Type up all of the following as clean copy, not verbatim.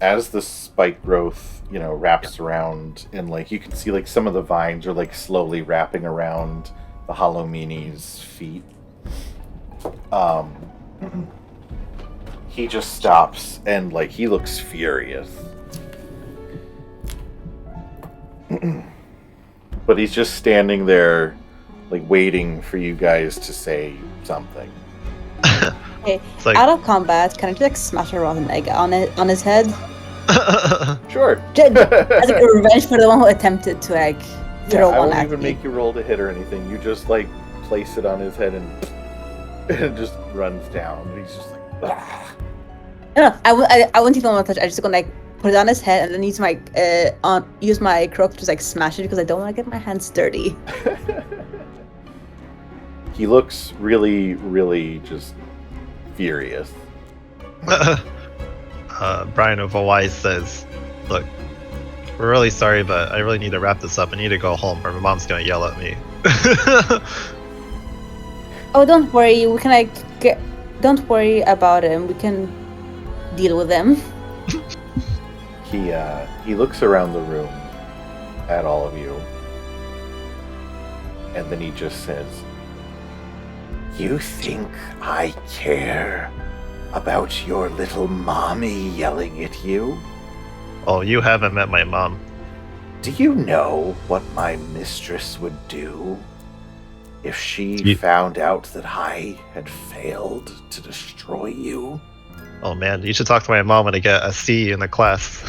as the spike growth, wraps around, and like you can see like some of the vines are like slowly wrapping around the Halloween's feet. He just stops and like he looks furious. But he's just standing there like waiting for you guys to say something. Okay, out of combat, can I just like smash a rotten egg on his head? Sure. As like a revenge for the one who attempted to like throw I one won't at even me. make you roll to hit or anything. You just like place it on his head and it just runs down. He's just like, ah. No, I wouldn't even want to touch. I just gonna like put it on his head and then use my crook to just like smash it because I don't want to get my hands dirty. He looks really, really just furious. Brian of Hawaii says, "Look, we're really sorry, but I really need to wrap this up. I need to go home, or my mom's gonna yell at me." Oh, don't worry. We can don't worry about him. We can deal with him. He looks around the room at all of you, and then he just says, "You think I care about your little mommy yelling at you? Oh, you haven't met my mom. Do you know what my mistress would do if she found out that I had failed to destroy you?" Oh man, you should talk to my mom when I get a C in the class.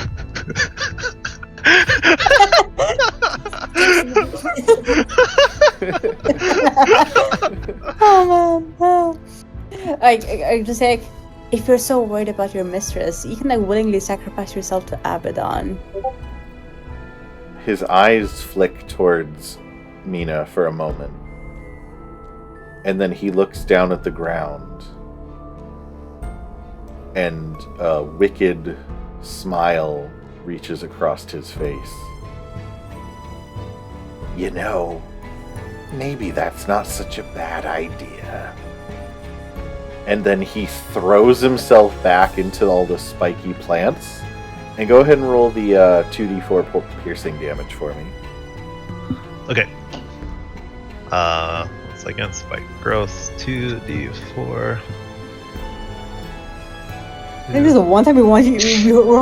Oh man, oh. I just like, if you're so worried about your mistress, you can like willingly sacrifice yourself to Abaddon. His eyes flick towards Mina for a moment, and then he looks down at the ground, and a wicked smile reaches across his face. You know, maybe that's not such a bad idea. And then he throws himself back into all the spiky plants. And go ahead and roll the 2d4 piercing damage for me. Okay. 1 second. Spike growth 2d4. I think this is the one time we were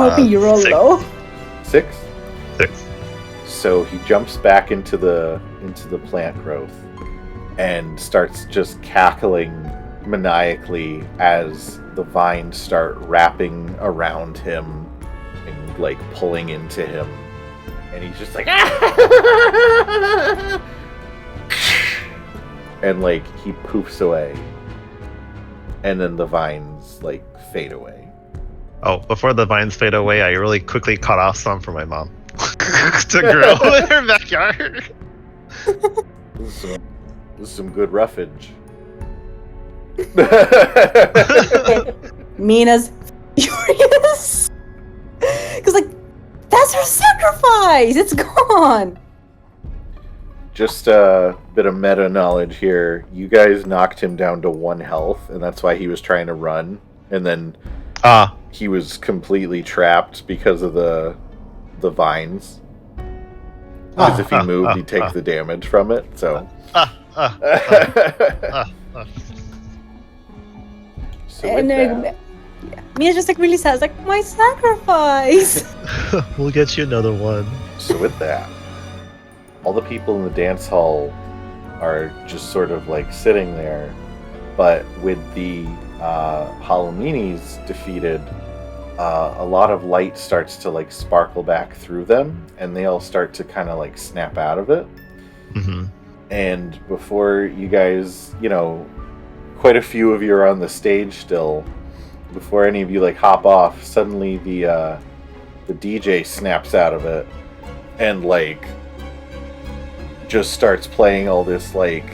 hoping you roll 6. low. 6? 6. So he jumps back into the plant growth and starts just cackling maniacally as the vines start wrapping around him and like pulling into him, and he's just like and like he poofs away, and then the vines like fade away. Oh, before the vines fade away, I really quickly cut off some for my mom to grow in her backyard. This is some good roughage. Mina's furious. Because, like, that's her sacrifice! It's gone! Just a bit of meta knowledge here. You guys knocked him down to 1 health, and that's why he was trying to run. And then he was completely trapped because of the vines. Because if he moved, he'd take the damage from it, so... So And Mina's just, like, really sad. It's like, my sacrifice! We'll get you another one. So with that, all the people in the dance hall are just sort of like sitting there, but with the Halloween's defeated, a lot of light starts to like sparkle back through them, and they all start to kind of like snap out of it. Mm-hmm. And before you guys, quite a few of you are on the stage still. Before any of you like hop off, suddenly the DJ snaps out of it and like just starts playing all this like,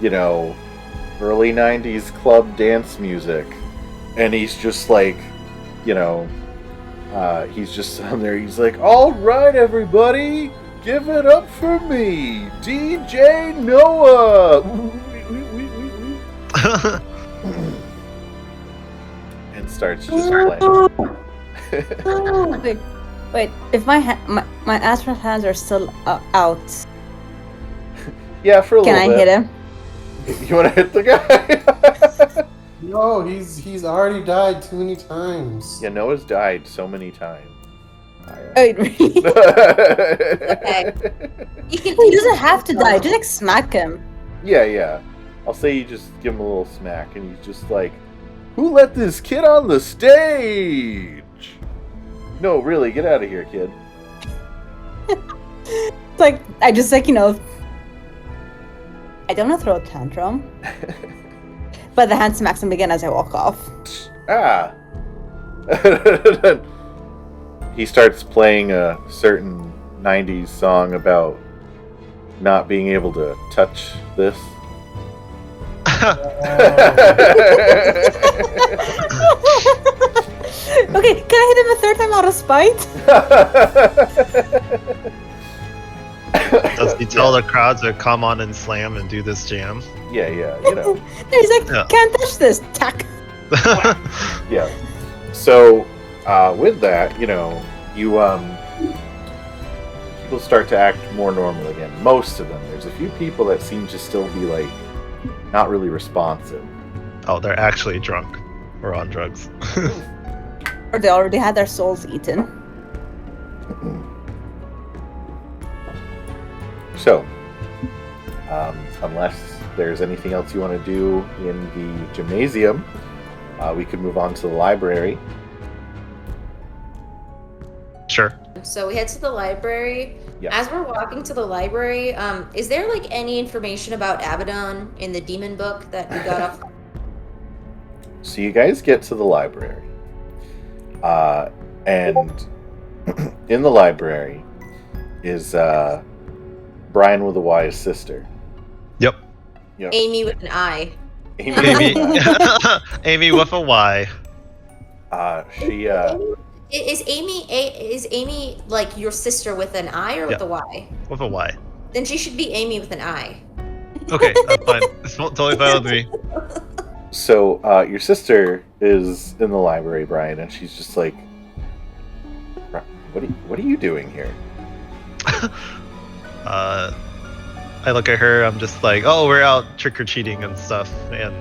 early 90s club dance music. And he's just like, he's just on there. He's like, "All right, everybody, give it up for me, DJ Noah." And starts just playing. Wait. If my astral hands are still out, Yeah, for a can little I bit. hit him? You want to hit the guy? No, he's already died too many times. Yeah, Noah's died so many times. Wait, really? You can He doesn't have to die. Just like smack him. Yeah. I'll say you just give him a little smack, and he's just like, "Who let this kid on the stage?" No, really, get out of here, kid. It's like I just like I don't want to throw a tantrum, but the hand smacks him again as I walk off. Ah. He starts playing a certain 90s song about not being able to touch this. Okay, can I hit him a third time out of spite? Does he tell the crowd to come on and slam and do this jam? Yeah, He's like, Yeah. can't touch this. Tack. Yeah. So, with that, you people start to act more normal again. Most of them. There's a few people that seem to still be like not really responsive. Oh, they're actually drunk or on drugs. Or they already had their souls eaten. So, unless there's anything else you want to do in the gymnasium, we could move on to the library. Sure. So we head to the library. Yeah. As we're walking to the library, is there like any information about Abaddon in the demon book that we got off? So you guys get to the library, and in the library is Brian with a Y's sister. Yep. Amy with an I. Amy. Amy with a Y. She Is Amy like your sister with an I or with Yeah. a Y? With a Y. Then she should be Amy with an I. Okay, that's fine. It's totally fine with me. So your sister is in the library, Brian, and she's just like, "What are you doing here?" I look at her. I'm just like, oh, we're out trick or treating and stuff. And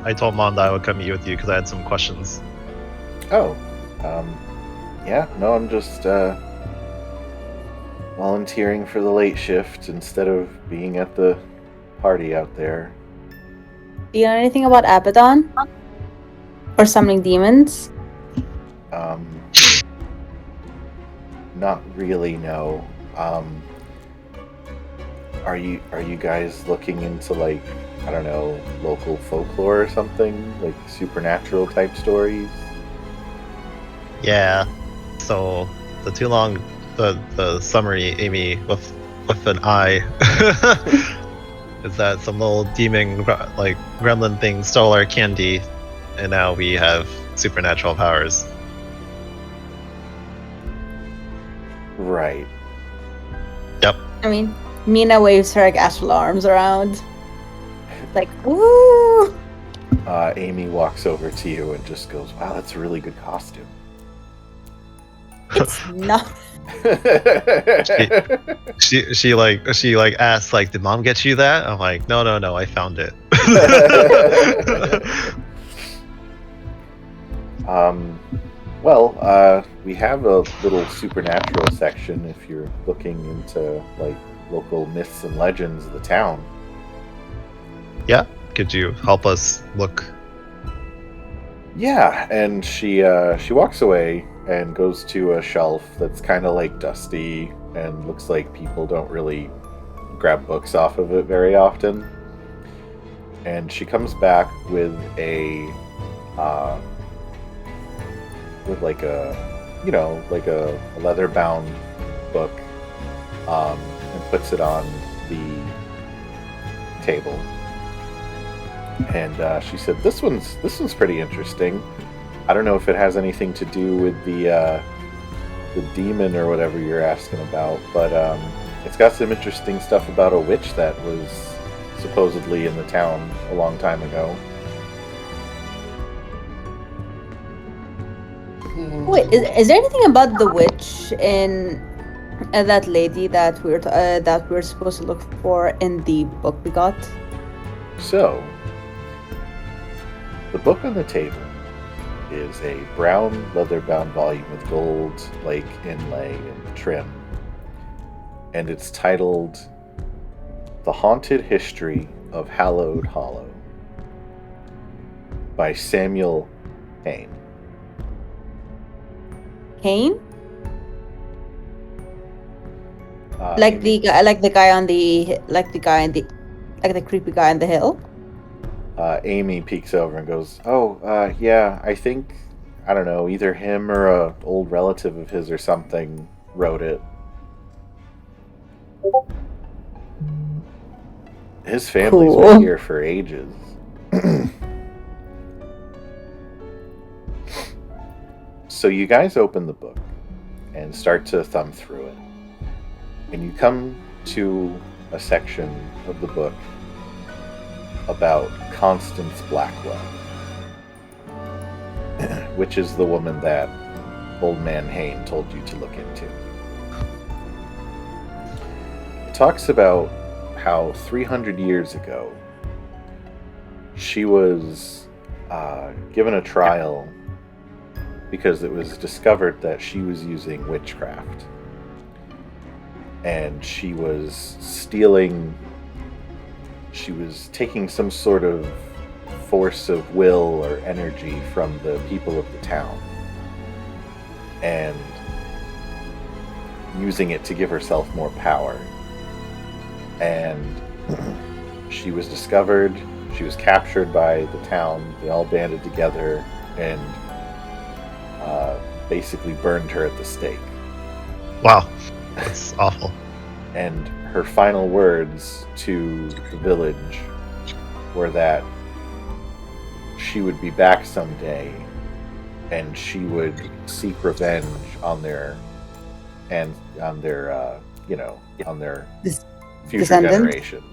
I told Mom that I would come meet with you because I had some questions. Oh, yeah. No, I'm just volunteering for the late shift instead of being at the party out there. Do you know anything about Abaddon? Or summoning demons? Not really, no. Are you guys looking into, like, I don't know, local folklore or something? Like supernatural type stories? Yeah. So the summary, Amy with an I, is that some little demon like gremlin thing stole our candy, and now we have supernatural powers. Right. Yep. I mean, Mina waves her like astral arms around. Like, woo! Amy walks over to you and just goes, "Wow, that's a really good costume." It's not. She asks like, did Mom get you that? I'm like, no, I found it. Well, we have a little supernatural section if you're looking into, like, local myths and legends of the town. Yeah, could you help us look? Yeah, and she walks away and goes to a shelf that's kind of like dusty and looks like people don't really grab books off of it very often. And she comes back with a like a leather bound book, and puts it on the table. And she said, "This one's pretty interesting. I don't know if it has anything to do with the demon or whatever you're asking about, but it's got some interesting stuff about a witch that was supposedly in the town a long time ago." Wait, is there anything about the witch in that lady that we're supposed to look for in the book we got? So, the book on the table is a brown leather-bound volume with gold like inlay and trim, and it's titled "The Haunted History of Hallowed Hollow" by Samuel Hayne. Kane? Amy- The creepy guy on the hill? Amy peeks over and goes, "Oh, yeah, I think, I don't know, either him or a old relative of his or something wrote it. His family's Cool. been here for ages." So you guys open the book and start to thumb through it. And you come to a section of the book about Constance Blackwell, which is the woman that Old Man Hayne told you to look into. It talks about how 300 years ago she was given a trial because it was discovered that she was using witchcraft. And she was taking some sort of force of will or energy from the people of the town and using it to give herself more power. And she was discovered, she was captured by the town, they all banded together and basically burned her at the stake. Wow, that's awful. And her final words to the village were that she would be back someday and she would seek revenge on their future Descendants? generations,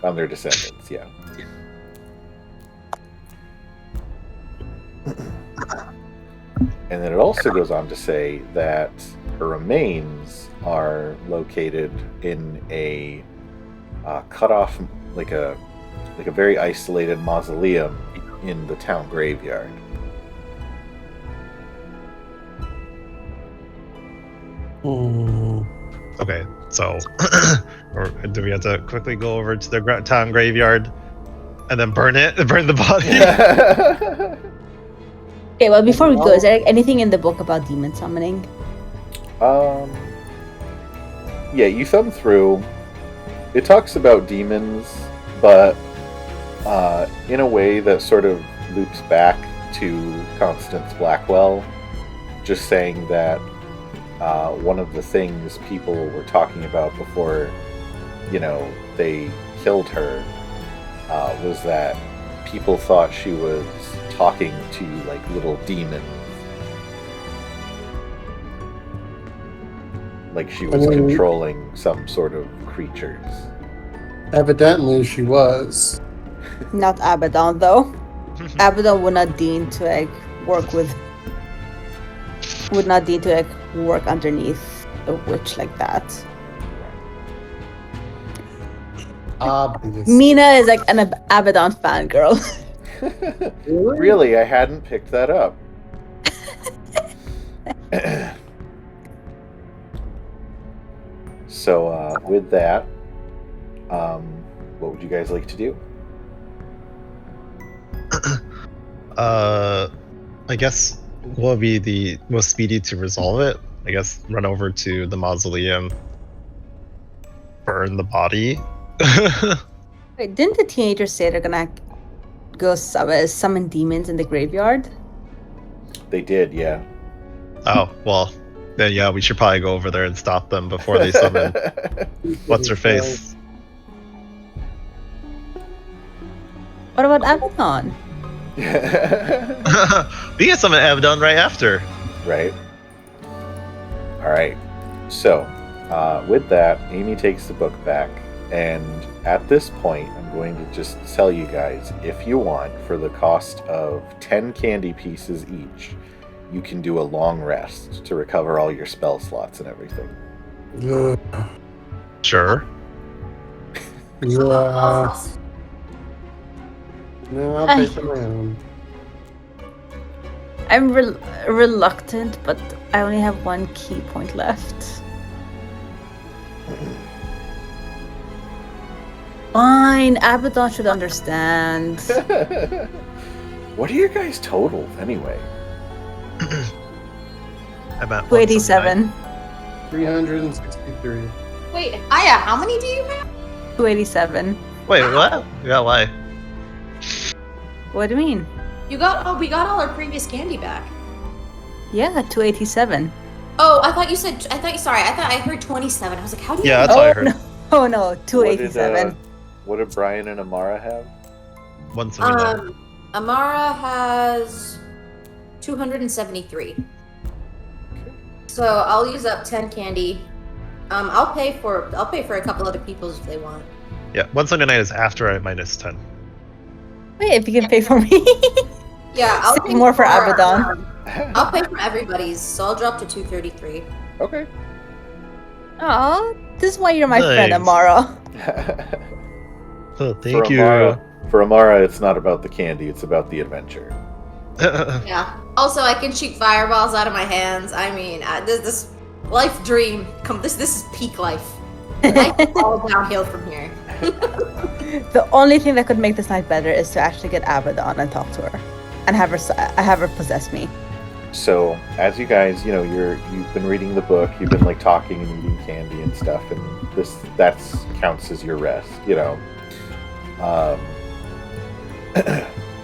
on their descendants, yeah. And then it also goes on to say that her remains are located in a cut off, like a very isolated mausoleum in the town graveyard. Okay, so or do we have to quickly go over to the town graveyard and then burn the body? Okay, well, before we go, is there anything in the book about demon summoning? Yeah, you thumb through. It talks about demons, but in a way that sort of loops back to Constance Blackwell, just saying that one of the things people were talking about before, they killed her, was that people thought she was talking to, like, little demons. Like she was controlling some sort of creatures. Evidently, she was. Not Abaddon, though. Abaddon would not deem to work underneath a witch like that. Obvious. Mina is like an Abaddon fangirl. Really, I hadn't picked that up. So, with that, what would you guys like to do? I guess what would be the most speedy to resolve it? I guess run over to the mausoleum, burn the body. Wait, didn't the teenagers say they're gonna go summon demons in the graveyard? They did, yeah. Oh, well, then yeah, we should probably go over there and stop them before they summon what's her face. What about Abaddon? We get summon Abaddon right after. Right. Alright. So, with that, Amy takes the book back, and at this point, I'm going to just tell you guys, if you want, for the cost of 10 candy pieces each, you can do a long rest to recover all your spell slots and everything. Ugh. Sure. Yeah. No, I'll pay for my own. I'm reluctant, but I only have one key point left. Fine, Abaddon should understand. What are your guys' totals anyway? I'm at 287. 363. Wait, Aya, how many do you have? 287. Wait, what? Yeah, why? What do you mean? We got all our previous candy back. Yeah, 287. Oh, I thought I heard 27. I was like, how do you? Yeah, that's what I heard. No. Oh no, 287. What did Brian and Amara have? 179. Amara has 273. So I'll use up 10 candy. I'll pay for a couple other people's if they want. Yeah, 179 is after I minus 10. Wait, if you can pay for me. Yeah, I'll Save pay more for Abaddon. I'll pay for everybody's, so I'll drop to 233. Okay. Oh, this is why you're my friend, Thanks. Amara. Oh, thank you. For Amara, it's not about the candy; it's about the adventure. Yeah. Also, I can shoot fireballs out of my hands. I mean, this life dream. This is peak life. Life is all downhill from here. The only thing that could make this night better is to actually get Abaddon and talk to her, and have her possess me. So, as you guys, you've been reading the book, you've been like talking and eating candy and stuff, and that counts as your rest.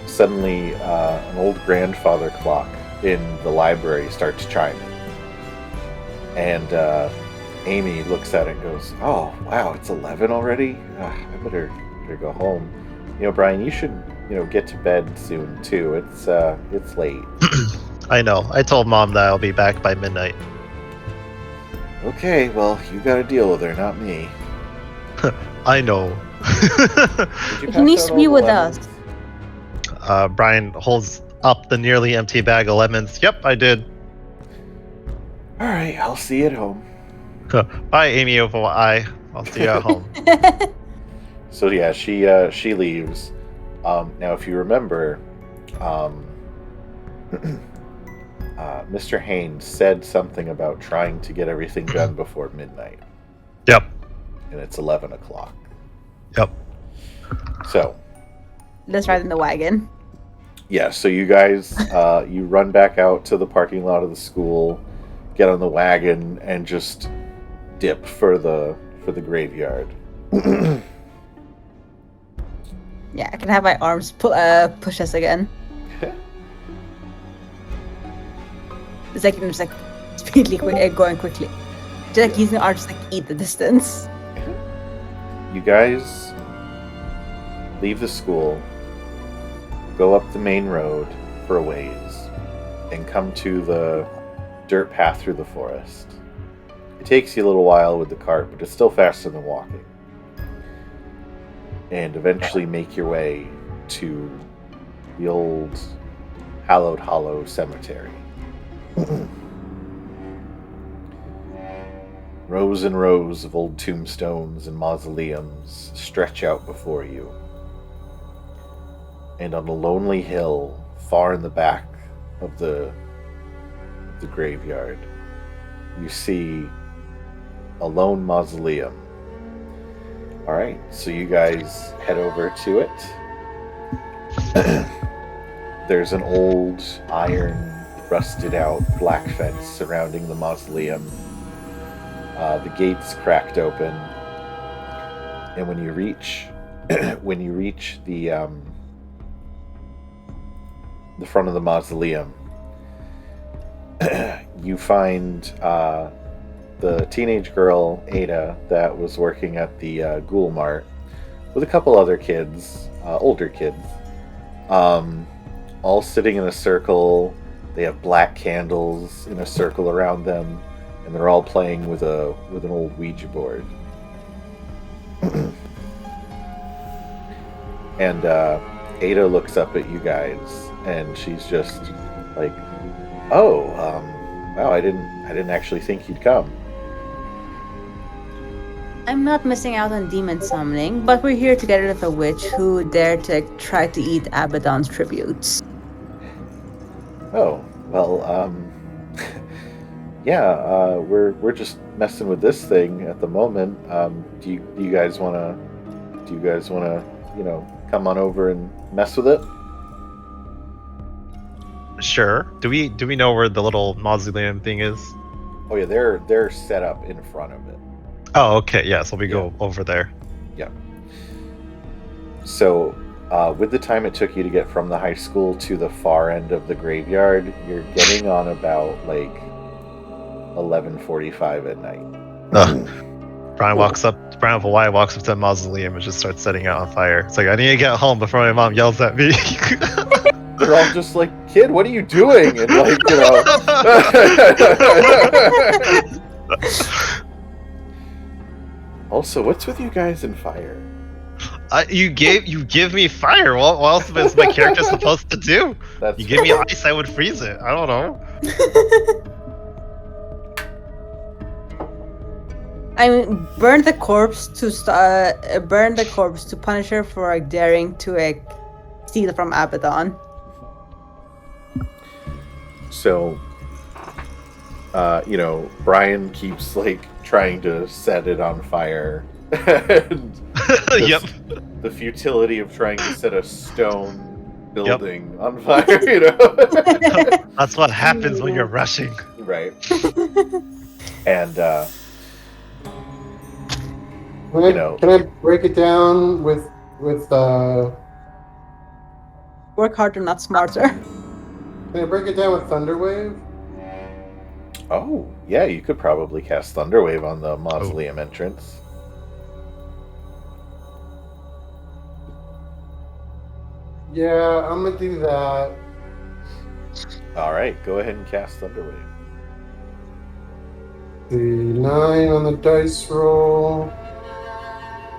Suddenly, an old grandfather clock in the library starts chiming, and Amy looks at it and goes, "Oh, wow, it's 11 already. I better go home. Brian, you should get to bed soon too. It's late." I know. I told Mom that I'll be back by midnight. Okay, well, you got to deal with her, not me. I know. Did you He pass needs out to all be the with lemons? us. Brian holds up the nearly empty bag of lemons. Yep, I did. All right, I'll see you at home. Bye, Amy AlphaA. I'll see you at home. So yeah, she leaves. Now, if you remember, Mr. Haynes said something about trying to get everything done before midnight, Yep. and it's 11 o'clock. Yep. So Let's ride in the wagon. yeah, so you guys, you run back out to the parking lot of the school, get on the wagon, and just dip for the graveyard. Yeah, I can have my arms push us again. It's like just like speedily going quickly. Just like using the arms to like eat the distance. You guys leave the school, go up the main road for a ways, and come to the dirt path through the forest. It takes you a little while with the cart, but it's still faster than walking. And eventually make your way to the old Hallowed Hollow Cemetery. Rows and rows of old tombstones and mausoleums stretch out before you. And on a lonely hill, far in the back of the graveyard, you see a lone mausoleum. Alright, so you guys head over to it. There's an old iron, rusted out black fence surrounding the mausoleum. The gates cracked open, and when you reach the front of the mausoleum, you find the teenage girl Ada that was working at the Ghoul Mart with a couple other kids, older kids, all sitting in a circle. They have black candles in a circle around them, and they're all playing with an old Ouija board. And Ada looks up at you guys, and she's just like, Oh, wow! I didn't actually think you'd come. I'm not missing out on demon summoning, but we're here together with a witch who dared to try to eat Abaddon's tributes. Oh, well, yeah. We're just messing with this thing at the moment. Do you guys wanna come on over and mess with it? Sure. Do we know where the little mausoleum thing is? Oh yeah, they're set up in front of it. Oh, okay. Yeah, so we go over there. Yeah. So, with the time it took you to get from the high school to the far end of the graveyard, you're getting on about like 11:45 at night. Brian walks up. Brian AlphaA walks up to the mausoleum and just starts setting it on fire. It's like, I need to get home before my mom yells at me. They're all just like, "Kid, what are you doing?" And like, Also, what's with you guys and fire? You give me fire. What else is my character supposed to do? That's You give me ice, I would freeze it. I don't know. I mean, burn the corpse to punish her for daring to steal from Abaddon. So, Brian keeps like trying to set it on fire. And Yep. The futility of trying to set a stone building on fire, That's what happens when you're rushing. Right. And Can I break it down with Work harder, not smarter. Can I break it down with Thunderwave? oh yeah, you could probably cast Thunderwave on the mausoleum entrance. Yeah, I'm gonna do that. All right, go ahead and cast Thunderwave. The 9 on the dice roll.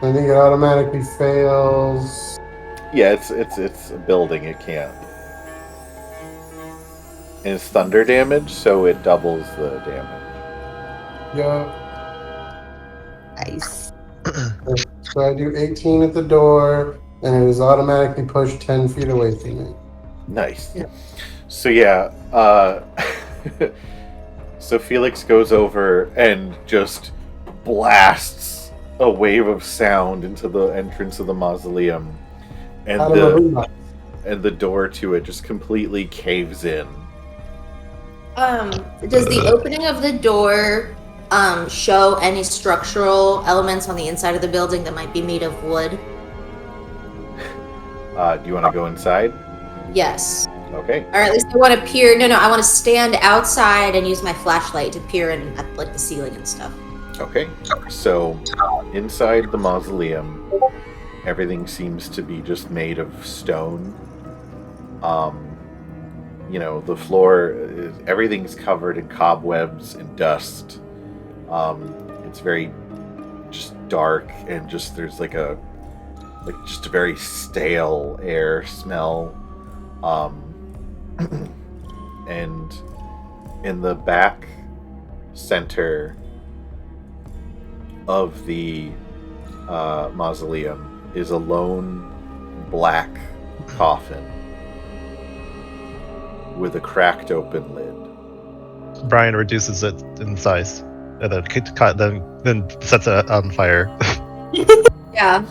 I think it automatically fails. Yeah, it's a building. It can't. And it's thunder damage, so it doubles the damage. Yeah. Nice. So I do 18 at the door, and it is automatically pushed 10 feet away from me. Nice. Yeah. So yeah, so Felix goes over and just blasts a wave of sound into the entrance of the mausoleum, and Out of a boombox. the door to it just completely caves in. Does the opening of the door show any structural elements on the inside of the building that might be made of wood? Do you want to go inside? Yes. Okay. Or at least I want to peer. No, I want to stand outside and use my flashlight to peer in at like the ceiling and stuff. Okay. So inside the mausoleum, everything seems to be just made of stone. The floor everything's covered in cobwebs and dust. It's very just dark, and just there's just a very stale air smell. And in the back center of the mausoleum is a lone black coffin with a cracked open lid. Brian reduces it in size, and then sets it on fire. Yeah,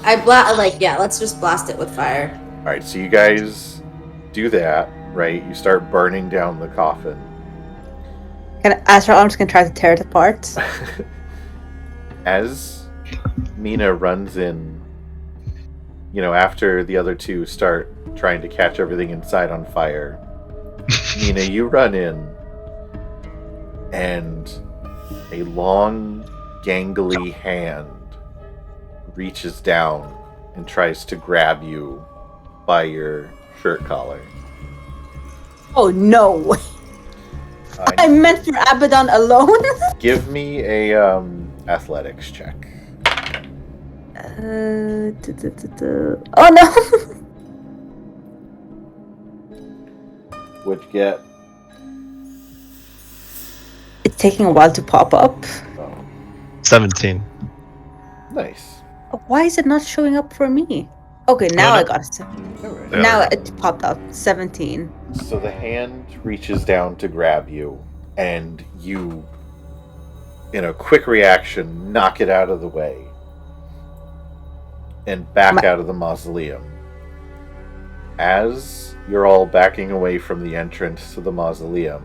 let's just blast it with fire. All right, so you guys do that, right? You start burning down the coffin. I'm just gonna try to tear it apart. As Mina runs in, after the other two start trying to catch everything inside on fire, Mina, you run in, and a long, gangly hand reaches down and tries to grab you by your shirt collar. Oh no! I meant for Abaddon alone. Give me a athletics check. Oh no! What'd you get? It's taking a while to pop up. Oh, 17. nice. Why is it not showing up for me? Okay, now no. I got it. All right. Yeah. Now it popped up. 17. So the hand reaches down to grab you, and you, in a quick reaction, knock it out of the way and back out of the mausoleum. As you're all backing away from the entrance to the mausoleum,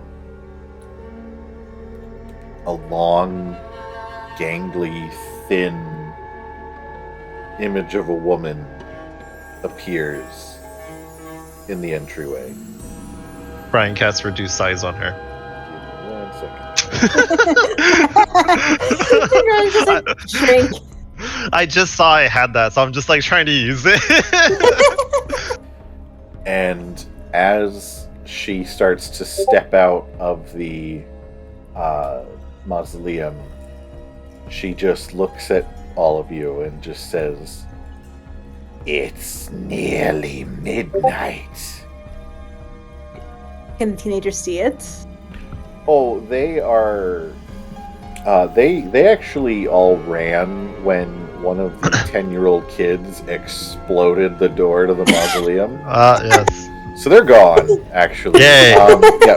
a long, gangly, thin image of a woman appears in the entryway. Brian casts reduced size on her. Give me 1 second. Shrink. I just saw I had that, so I'm just like trying to use it. And as she starts to step out of the mausoleum, she just looks at all of you and just says, "It's nearly midnight." Can the teenagers see it? Oh, they are. They actually all ran when one of the 10-year-old kids exploded the door to the mausoleum. Yes. So they're gone, actually. Yay. Yeah.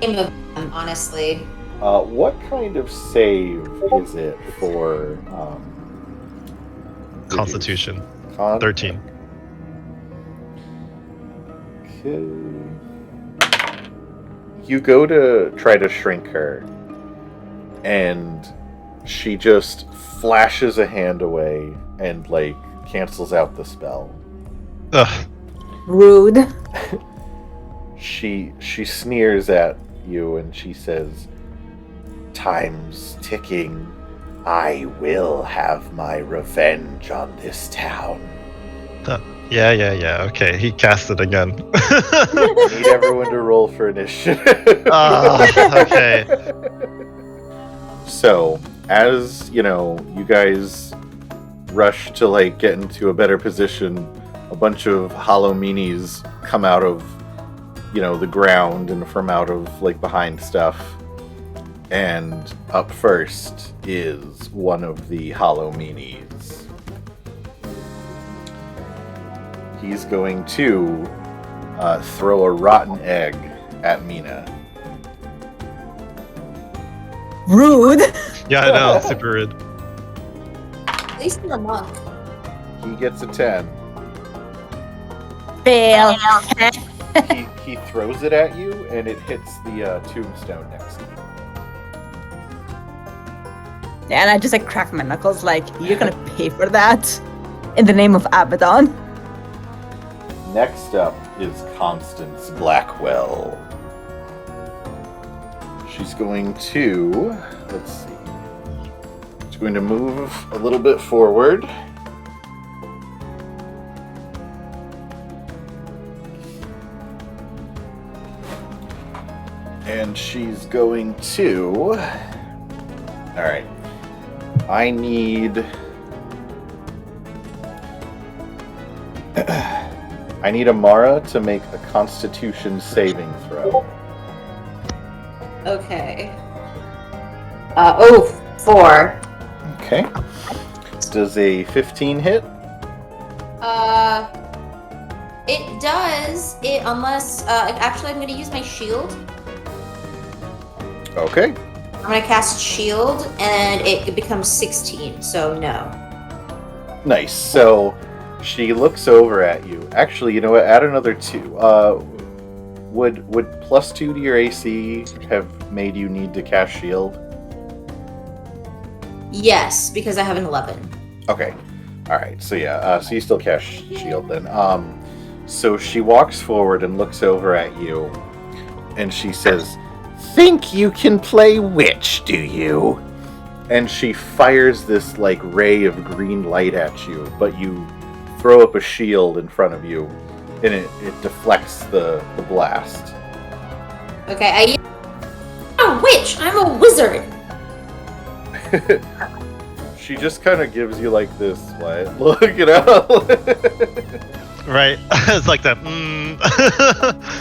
Game of them, honestly. What kind of save is it for Constitution. Con? 13. Okay. You go to try to shrink her, and she just flashes a hand away and, like, cancels out the spell. Ugh. Rude. She sneers at you and she says, "Time's ticking. I will have my revenge on this town." Yeah. Okay, he cast it again. I need everyone to roll for initiative. Okay. So, as, you guys rush to, like, get into a better position, a bunch of hollow meanies come out of, the ground and from out of, like, behind stuff. And up first is one of the hollow meanies. He's going to throw a rotten egg at Mina. Rude. Yeah, I know. Super rude. At least I'm a monk. He gets a 10. Fail. He throws it at you, and it hits the tombstone next to you. And I just like crack my knuckles like, you're gonna pay for that in the name of Abaddon. Next up is Constance Blackwell. She's going to, let's see, she's going to move a little bit forward. And she's going to, alright, I need Amara to make a Constitution saving throw. Okay. 4. Okay. Does a 15 hit? It does. Unless actually, I'm gonna use my shield. Okay. I'm gonna cast shield, and it becomes 16. So no. Nice. So she looks over at you. Actually, you know what? Add another 2. Would +2 to your AC have made you need to cast shield? Yes, because I have an 11. Okay. All right. So yeah. So you still cast shield then. So she walks forward and looks over at you, and she says, "Think you can play witch, do you?" And she fires this, like, ray of green light at you, but you throw up a shield in front of you, and it deflects the blast. Okay, I'm a witch. I'm a wizard. She just kind of gives you, like, this, what? Look it up. Right. It's like that.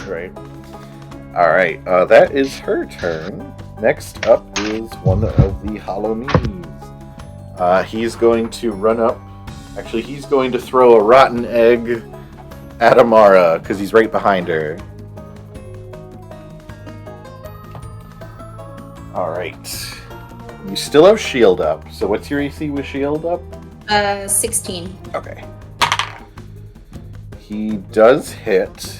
Right. Alright, that is her turn. Next up is one of the Hollow Meanies. He's going to run up. Actually, he's going to throw a rotten egg at Amara, because he's right behind her. Alright. You still have shield up, so what's your AC with shield up? 16. Okay. He does hit.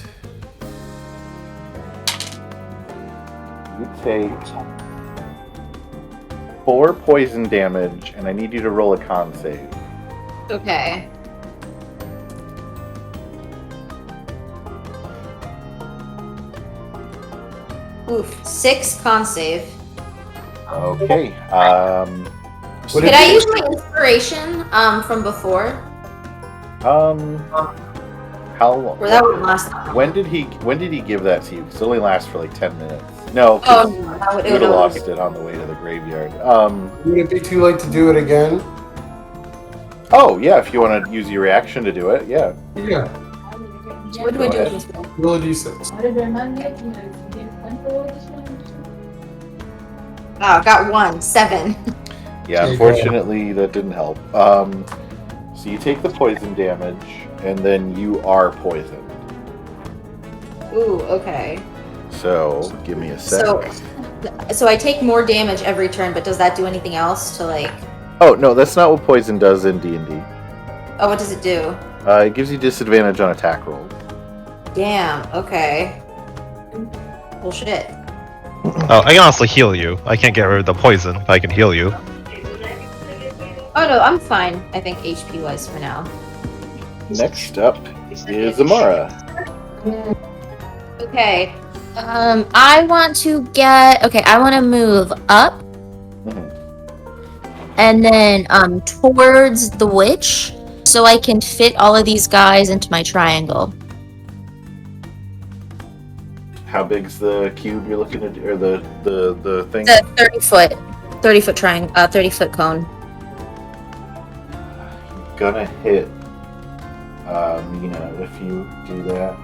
You take 4 poison damage, and I need you to roll a con save. Okay. Oof. 6 con save. Okay. What Could I use my inspiration from before? How long? Or that would last time. When did he give that to you? Because it only lasts for like 10 minutes. No, Oh, no, that would, you would have lost it on the way to the graveyard. Would it be too late to do it again? Oh yeah, if you want to use your reaction to do it, yeah. Yeah. What do I do with this? Roll a d6. Oh, got 1. 7. Yeah, unfortunately that didn't help. So you take the poison damage, and then you are poisoned. Ooh, okay. So give me a sec. So I take more damage every turn, but does that do anything else to like? Oh no, that's not what poison does in D&D. Oh, what does it do? It gives you disadvantage on attack rolls. Damn. Okay. Well, shit. Oh, I can also heal you. I can't get rid of the poison, but I can heal you. Oh no, I'm fine. I think HP wise for now. Next up is Amara. Okay. I want to get. Okay, I want to move up, and then towards the witch, so I can fit all of these guys into my triangle. How big's the cube you're looking at, or the thing? The 30-foot triangle, 30-foot cone. Gonna hit Mina if you do that.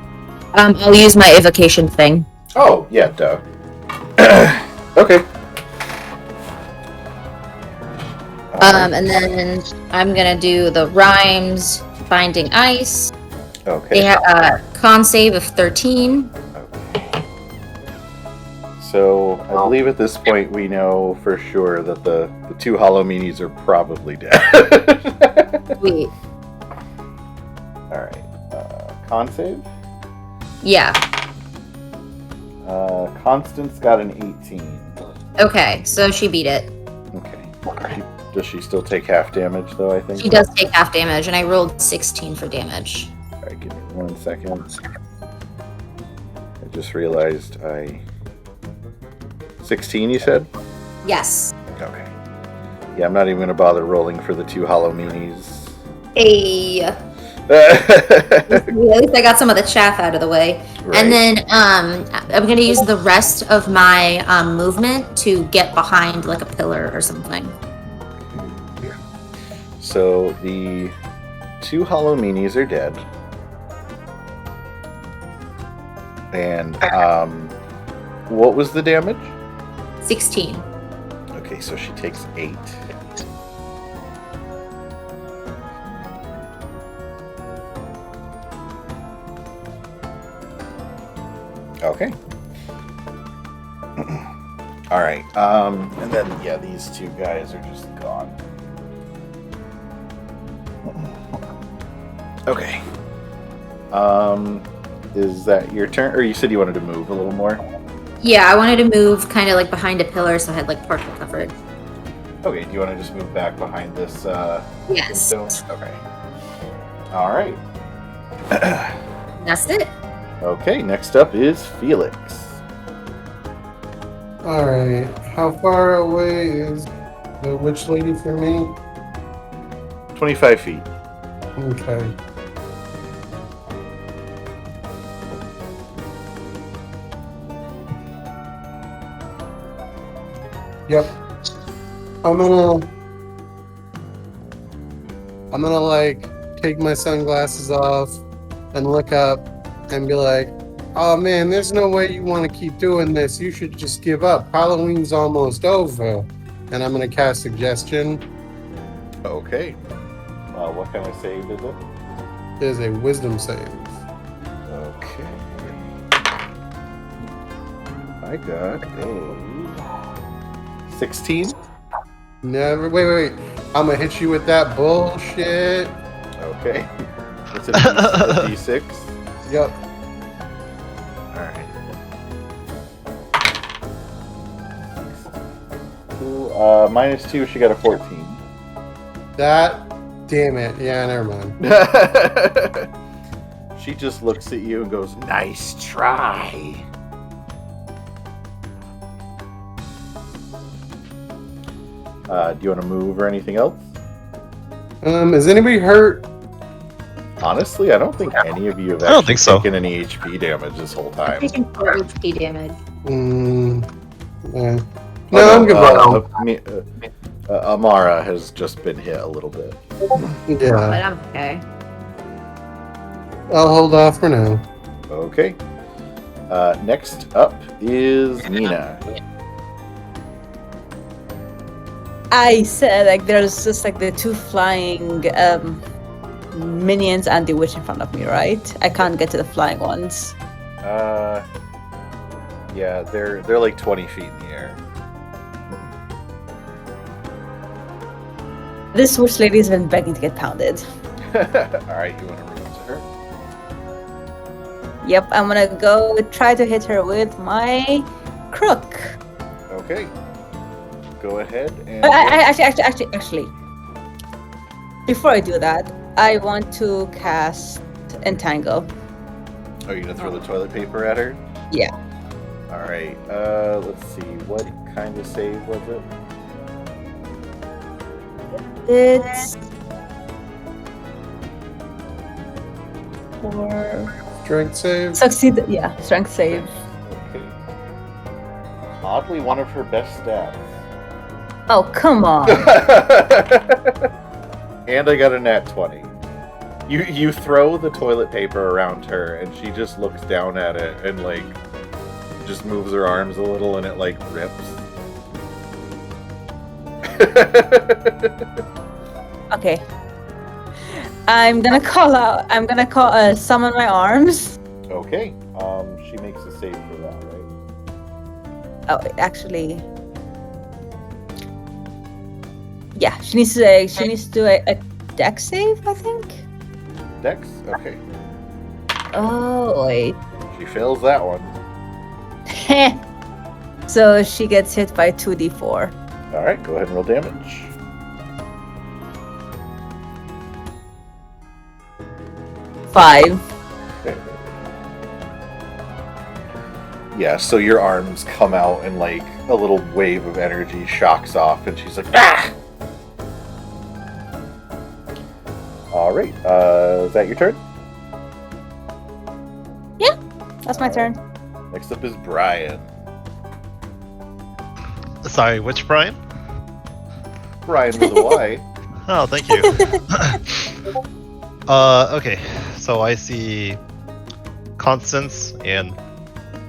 I'll use my evocation thing. Oh yeah, duh. Okay. And then I'm gonna do the rhymes, finding ice. Okay. They have a con save of 13. So I believe at this point we know for sure that the 2 Hollow Meanies are probably dead. Sweet. Alright. Con save? Yeah. Constance got an 18. Okay, so she beat it. Okay. Does she still take half damage though, I think? She does take half damage, and I rolled 16 for damage. Alright, give me 1 second. I just realized 16 you said? Yes. Okay. Yeah, I'm not even gonna bother rolling for the 2 Hollow Meanies. Hey. At least I got some of the chaff out of the way. Right. And then I'm going to use the rest of my movement to get behind like a pillar or something. So the 2 Hollow Meanies are dead. And what was the damage? 16. Okay, so she takes 8. Okay. All right. And then yeah, these 2 guys are just gone. Okay. Is that your turn, or you said you wanted to move a little more? Yeah, I wanted to move kind of like behind a pillar so I had like partial covered. Okay. Do you want to just move back behind this? Yes. Stone? Okay. All right. That's it. Okay. Next up is Felix. Alright. How far away is the witch lady from me? 25 feet. Okay. Yep. I'm gonna like take my sunglasses off and look up and be like, Oh man, there's no way you want to keep doing this. You should just give up. Halloween's almost over. And I'm gonna cast suggestion. Okay. What kind of save is it? There's a wisdom save. Okay. I got a 16. Never. Wait. I'm gonna hit you with that bullshit. Okay. It's a D6. Yep. Alright. -2, she got a 14. Damn it. Yeah, never mind. She just looks at you and goes, "Nice try." Do you want to move or anything else? Is anybody hurt? Honestly, I don't think any of you have I don't actually think so. taken any HP damage this whole time. Taking 4 HP damage. Yeah. No, I'm good. Amara has just been hit a little bit. Yeah. But I'm okay. I'll hold off for now. Okay. Next up is Nina. I said like there's just like the 2 flying minions and the witch in front of me, right? I can't get to the flying ones. Yeah, they're like 20 feet in the air. This witch lady has been begging to get pounded. Alright, you want to move to her? Yep, I'm gonna go try to hit her with my crook. Okay. Go ahead and... Actually. Before I do that, I want to cast Entangle. Oh, you're gonna throw the toilet paper at her? Yeah. Alright, let's see. What kind of save was it? It's... 4... Strength save. Succeed, yeah, strength save. Okay. Oddly, one of her best stats. Oh, come on. And I got a nat 20. You throw the toilet paper around her, and she just looks down at it and, like, just moves her arms a little, and it, like, rips. Okay. I'm gonna summon my arms. Okay. She makes a save for that, right? Oh, actually... Yeah, she needs to do a dex save, I think. Dex? Okay. Oh wait. She fails that one. So she gets hit by 2d4. Alright, go ahead and roll damage. Five. Yeah, so your arms come out and like a little wave of energy shocks off, and she's like, "Ah!" Alright, is that your turn? Yeah, that's my turn. Next up is Brian. Sorry, which Brian? Brian with a Y. Oh, thank you. Okay, so I see Constance and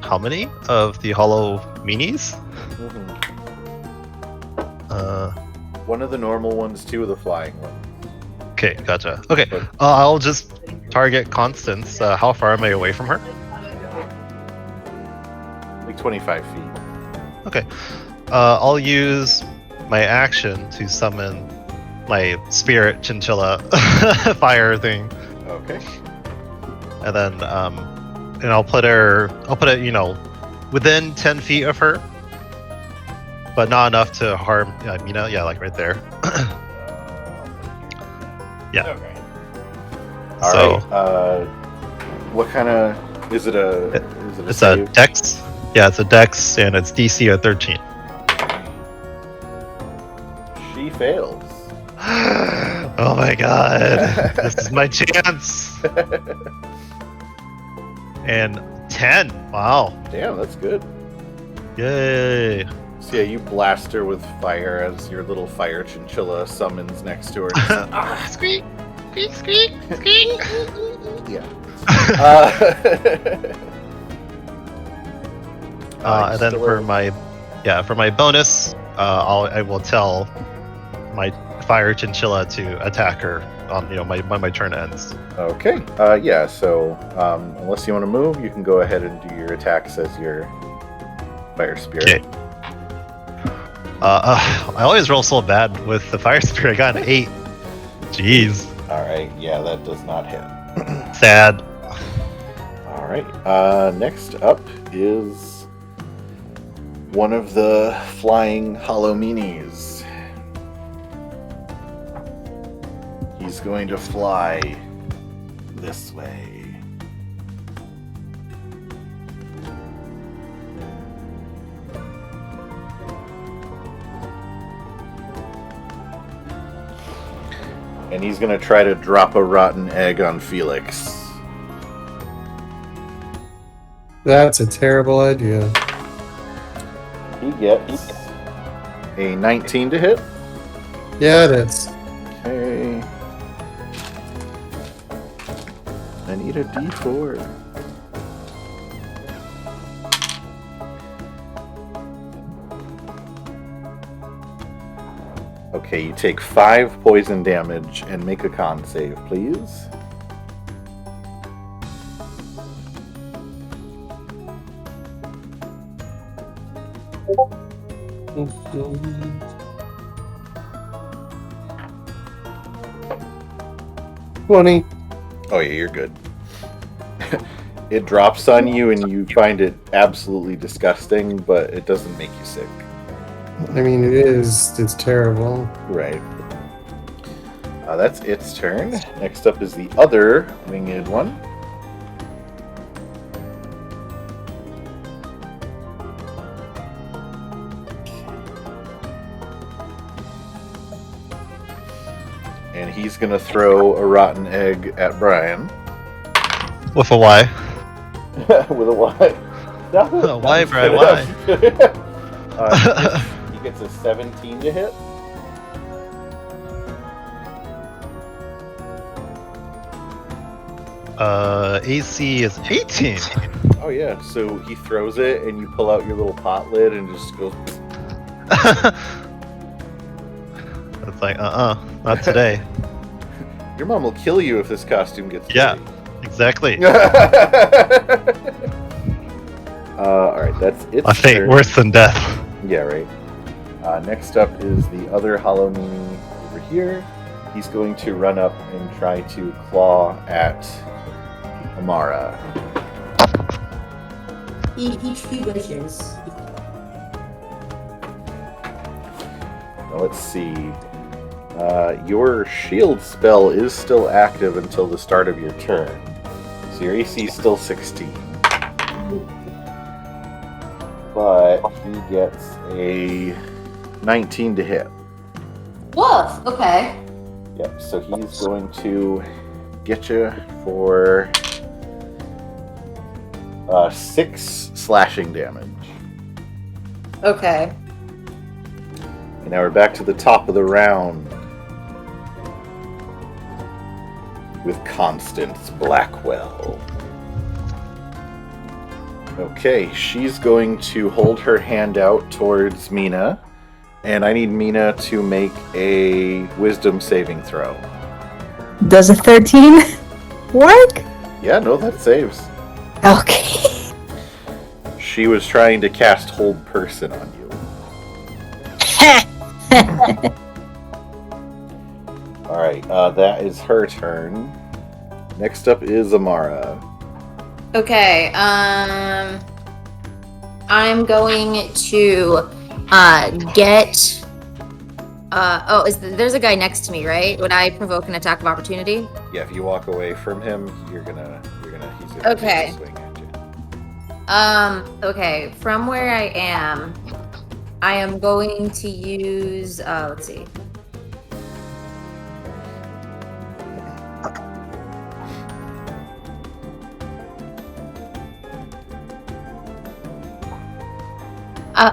how many of the hollow minis? One of the normal ones, 2 of the flying ones. Okay, gotcha. Okay, I'll just target Constance. How far am I away from her? Like 25 feet. Okay. I'll use my action to summon my spirit chinchilla fire thing. Okay. And then I'll put it, within 10 feet of her. But not enough to harm Mina. Yeah, like right there. Yeah. Okay. Alright. What kind of... Is it a It's save? a dex. Yeah, it's a dex, and it's DC at 13. She fails. Oh my god. This is my chance. And 10. Wow. Damn, that's good. Yay. So yeah, you blast her with fire as your little fire chinchilla summons next to her. Squeak, squeak, squeak, squeak. Yeah. And then still for are- my bonus, I will tell my fire chinchilla to attack her on when my turn ends. Okay. Yeah. So unless you want to move, you can go ahead and do your attacks as your fire spirit. Okay. I always roll so bad with the fire spirit. I got an 8. Jeez, All right. Yeah, that does not hit. sad. All right. Next up is one of the flying hollow meanies. He's going to fly this way. And he's going to try to drop a rotten egg on Felix. That's a terrible idea. He gets a 19 to hit. Yeah, it is. Okay. I need a D4. Okay, you take 5 poison damage and make a con save, please. Oh yeah, you're good. It drops on you and you find it absolutely disgusting, but it doesn't make you sick. I mean, it is. It's terrible. Right. That's its turn. Next up is the other winged one. And he's going to throw a rotten egg at Brian. With a Y. With a Y. Why, Brian? Why? He gets a 17 to hit. AC is 18. Oh yeah, so he throws it and you pull out your little pot lid and just goes... It's like, not today. Your mom will kill you if this costume gets Yeah. dirty. Exactly. Alright, that's its A fate turn. worse than death. Yeah, right. Next up is the other Hollow Meanie over here. He's going to run up and try to claw at Amara. He wishes. Now, let's see. Your shield spell is still active until the start of your turn. So your AC is still 16. But he gets a 19 to hit. Woof. Okay. Yep, so he's going to get you for 6 slashing damage. Okay. And now we're back to the top of the round with Constance Blackwell. Okay, she's going to hold her hand out towards Mina, and I need Mina to make a wisdom saving throw. Does a 13 work? Yeah, no, that saves. Okay. She was trying to cast Hold Person on you. Alright, that is her turn. Next up is Amara. Okay. I'm going to get. There's a guy next to me, right? Would I provoke an attack of opportunity? Yeah, if you walk away from him, he's gonna Okay. take a swing at you. Okay. From where I am going to use. Let's see.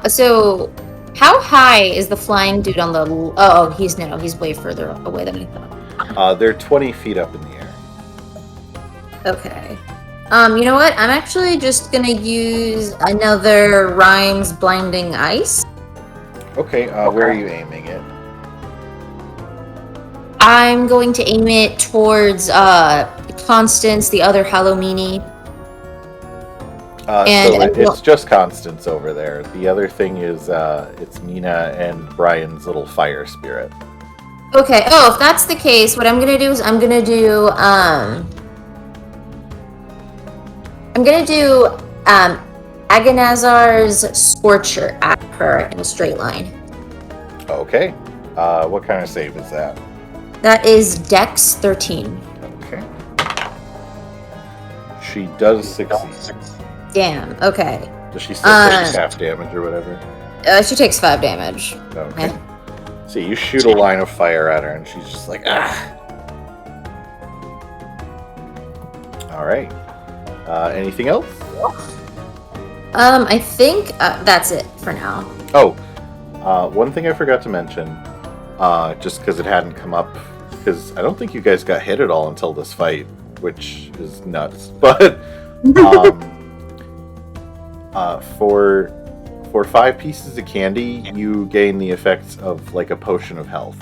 So, how high is the flying dude on the? Oh, he's way further away than I thought. They're 20 feet up in the air. Okay. You know what? I'm actually just gonna use another Rhymes Blinding Ice. Okay, where are you aiming it? I'm going to aim it towards Constance, the other Halloween. It's just Constance over there. The other thing is it's Mina and Brian's little fire spirit. Okay. Oh, if that's the case, what I'm gonna do is I'm gonna do Agonazar's Scorcher at her in a straight line. Okay. What kind of save is that? That is Dex 13. Okay. She does succeed. Damn. Okay. Does she still take half damage or whatever? She takes 5 damage. Okay. So you shoot a line of fire at her, and she's just like, ah. All right. Anything else? I think that's it for now. Oh, one thing I forgot to mention, just because it hadn't come up, because I don't think you guys got hit at all until this fight, which is nuts. But for 5 pieces of candy, you gain the effects of like a potion of health.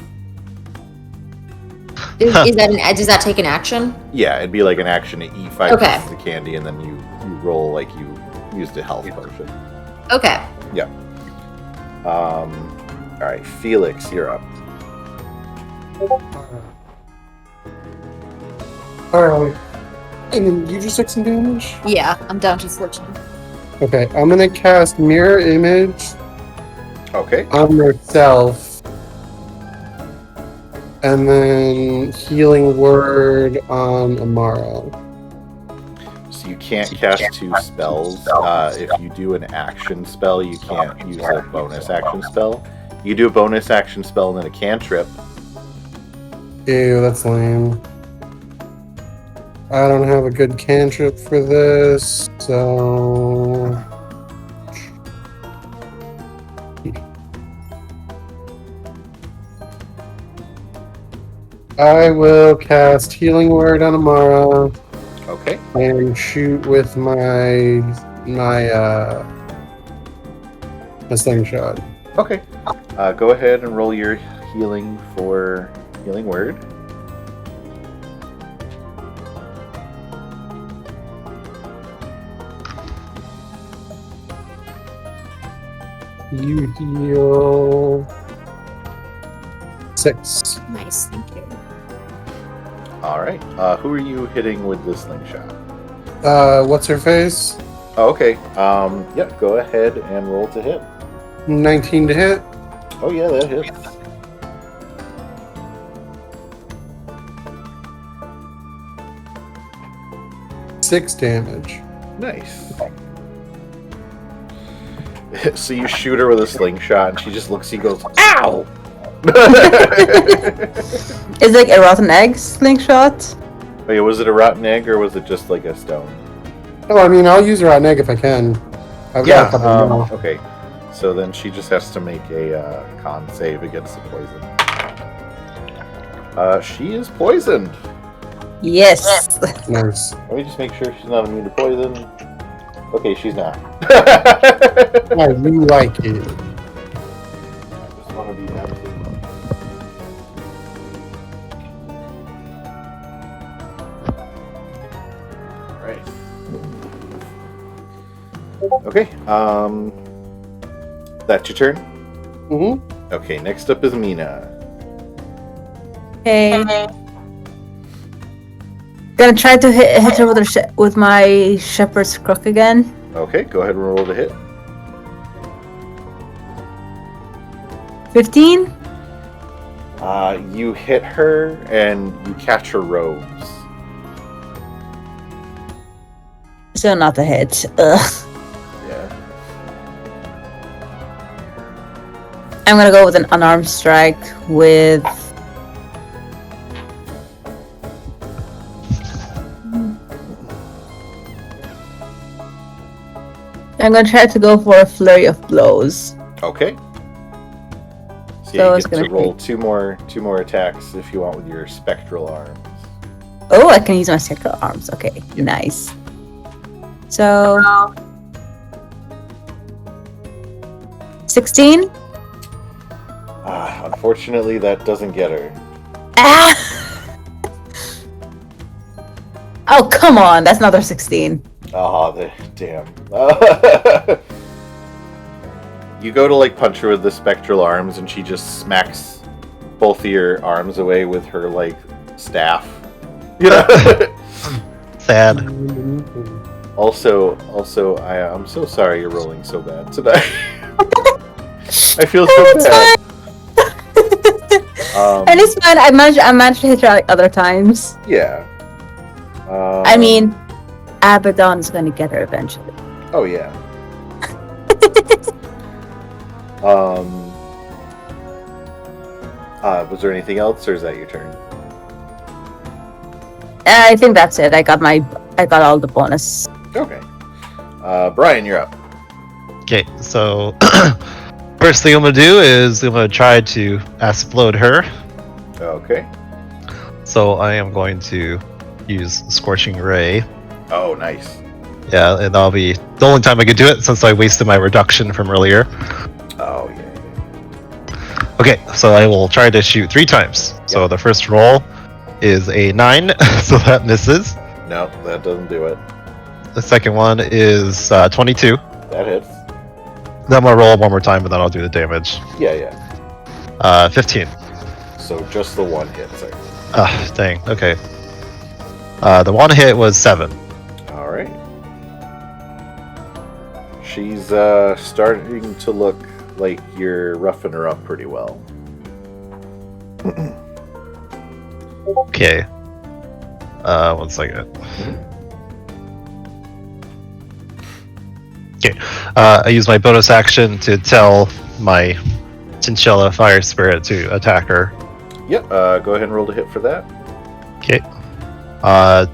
Does that take an action? Yeah, it'd be like an action to eat 5 Okay. pieces of candy, and then you roll like you used a health potion. Okay. Yeah. All right, Felix, you're up. Alright. And then you just took some damage? Yeah, I'm down to 14. Okay, I'm gonna cast Mirror Image Okay. on myself. And then Healing Word on Amara. So you can't cast 2 spells. If you do an action spell, you can't use a bonus action spell. You do a bonus action spell and then a cantrip. Ew, that's lame. I don't have a good cantrip for this, so... I will cast Healing Word on Amara Okay. and shoot with my slingshot. Okay. Go ahead and roll your healing for Healing Word. You heal 6. Nice, thank you. All right. Who are you hitting with this slingshot? What's her face? Oh, okay. Yeah. Go ahead and roll to hit. 19 to hit. Oh yeah, that hits. Six damage. Nice. So you shoot her with a slingshot, and she just looks at you and goes, "Ow!" It's like a rotten egg slingshot. Oh yeah, was it a rotten egg or was it just like a stone? Oh, I mean, I'll use her on egg if I can. I've got a couple more. Okay. So then she just has to make a con save against the poison. She is poisoned. Yes. Nice. Let me just make sure she's not immune to poison. Okay, she's not. I really like it. I just want to be absolutely. Alright. Okay, that's your turn? Mm-hmm. Okay, next up is Mina. Okay. Gonna try to hit her with with my shepherd's crook again. Okay, go ahead and roll to hit. 15. You hit her and you catch her robes. So not a hit. Ugh. Yeah. I'm gonna go with an unarmed strike with. I'm gonna try to go for a flurry of blows. Okay. So So you it's get to gonna roll two more attacks if you want with your spectral arms. Oh, I can use my sacral arms. Okay, nice. So 16? Unfortunately, that doesn't get her. Ah! Oh, come on. That's another 16. Oh, damn. You go to like punch her with the spectral arms, and she just smacks both of your arms away with her like staff. You know. Sad. Also, I'm so sorry you're rolling so bad tonight. I feel so bad. And it's fine. I managed to hit her like other times. Yeah. I mean, Abaddon is going to get her eventually. Oh yeah. Was there anything else, or is that your turn? I think that's it. I got all the bonus. Okay. Brian, you're up. Okay, so first thing I'm gonna do is I'm gonna try to explode her. Okay. So I am going to use Scorching Ray. Oh, nice. Yeah, and that'll be the only time I could do it since I wasted my reduction from earlier. Oh yeah. Okay, so I will try to shoot 3 times. So Yep. the first roll is a 9, so that misses. No, that doesn't do it. The second one is 22. That hits. Then I'll roll one more time, and then I'll do the damage. Yeah. 15. So just the one hit, sir. Ah, dang. Okay. The one hit was 7. All right. She's starting to look like you're roughing her up pretty well. Okay. 1 second. Okay. I use my bonus action to tell my Chinchilla Fire Spirit to attack her. Yep. Go ahead and roll to hit for that. Okay.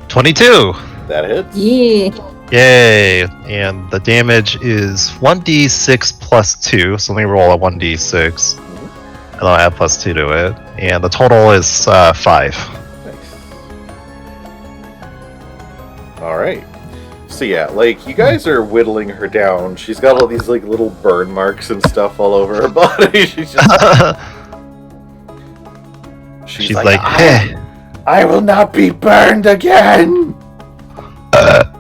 22! That hits. Yeah. Yay! And the damage is 1d6 plus 2, so let me roll a 1d6. And I'll add plus 2 to it. And the total is 5. Nice. All right. So yeah, like you guys are whittling her down. She's got all these like little burn marks and stuff all over her body. She's like, hey. I will not be burned again.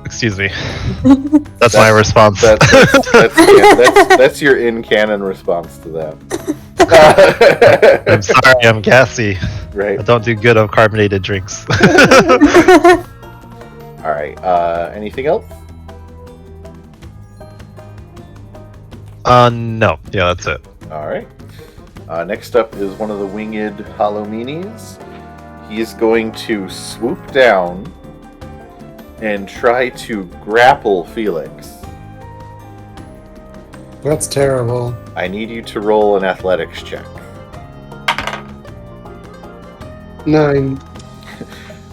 Excuse me. That's my response. That's your in-canon response to that. I'm sorry, I'm gassy. Right. I don't do good on carbonated drinks. All right. Anything else? No. Yeah, that's it. All right. Next up is one of the winged Hallominis. He's going to swoop down and try to grapple Felix. That's terrible. I need you to roll an athletics check. 9.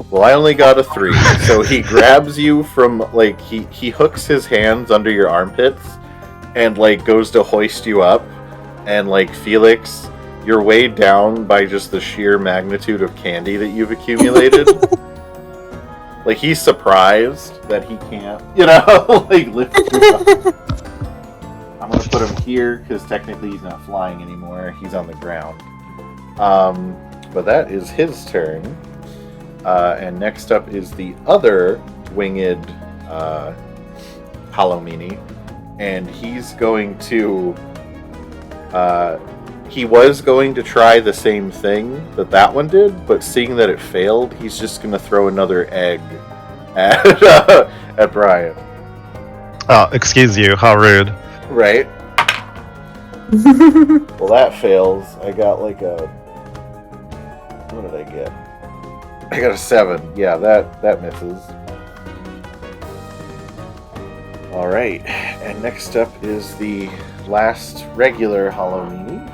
Well, I only got a 3. So he grabs you from, like, he hooks his hands under your armpits and, like, goes to hoist you up. And, like, Felix, you're weighed down by just the sheer magnitude of candy that you've accumulated. Like, he's surprised that he can't, like, lift you up. I'm gonna put him here, because technically he's not flying anymore. He's on the ground. But that is his turn. And next up is the other winged Hallomini. And he's going to... he was going to try the same thing that one did, but seeing that it failed, he's just going to throw another egg at Brian. Oh, excuse you. How rude. Right. Well, that fails. I got like a... What did I get? I got a 7. Yeah, that misses. Alright, and next up is the last regular Halloween.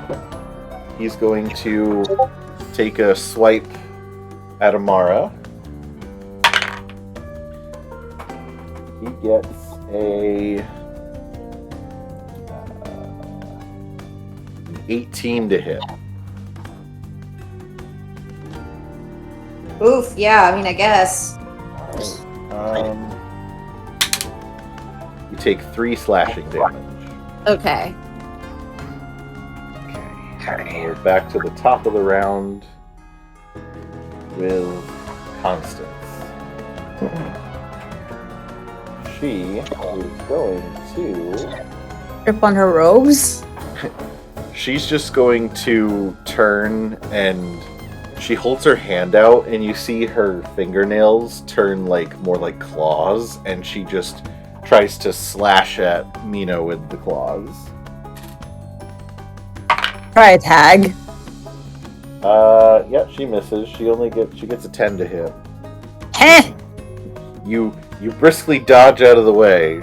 He's going to take a swipe at Amara. He gets a 18 to hit. Oof, yeah, I mean, I guess. You take 3 slashing damage. Okay. Okay. We're back to the top of the round with Constance. She is going to... Rip on her robes. She's just going to turn and she holds her hand out and you see her fingernails turn more like claws and she just tries to slash at Mina with the claws. Try a tag. Yeah, she misses. She gets a 10 to hit. Heh! You briskly dodge out of the way.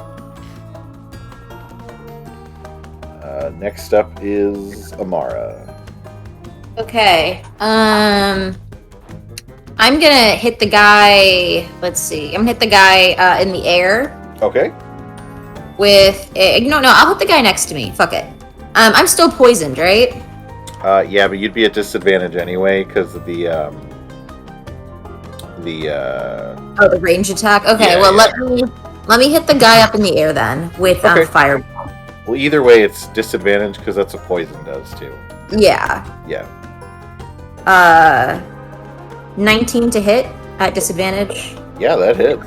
Next up is Amara. Okay. I'm gonna hit the guy. Let's see. I'm gonna hit the guy in the air Okay. with. No, I'll hit the guy next to me. Fuck it. I'm still poisoned, right? Yeah, but you'd be at disadvantage anyway because of the Oh, the range attack. Okay. Yeah, well, yeah. let me hit the guy up in the air then with Okay. fire. Well, either way, it's disadvantage because that's what poison does too. Yeah. Yeah. 19 to hit at disadvantage. Yeah, that hits.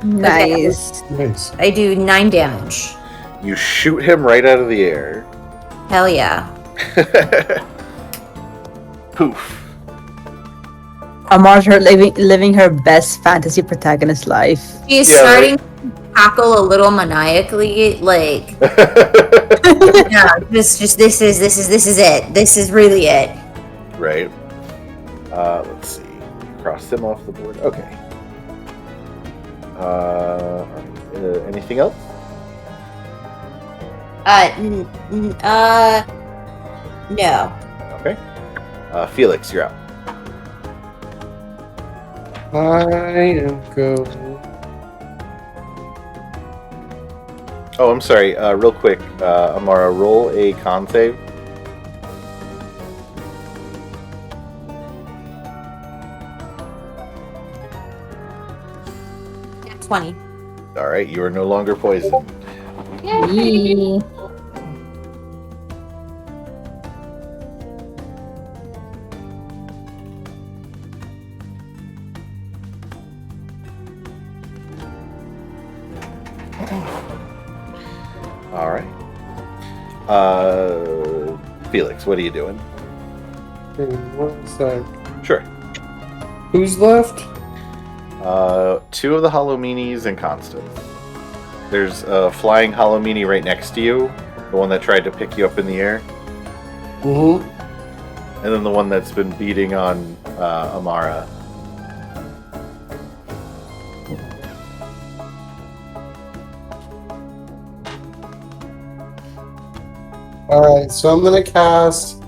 Nice. Nice. I do 9 damage. You shoot him right out of the air. Hell yeah. Poof. Amara's living her best fantasy protagonist life. She's Yeah, starting to cackle a little maniacally, like, yeah, this is it. This is really it. Right. Let's see. Cross him off the board. Okay. Anything else? No. Okay. Felix, you're out. I am going. Oh, I'm sorry. Real quick, Amara, roll a con save. Yeah, 20. All right, you are no longer poisoned. Yee. All right. Felix, what are you doing? Okay, 1 sec. Sure. Who's left? 2 of the Hallominis and Constance. There's a flying Hallomini right next to you, the one that tried to pick you up in the air, Mm-hmm. and then the one that's been beating on Amara. Alright, so I'm gonna cast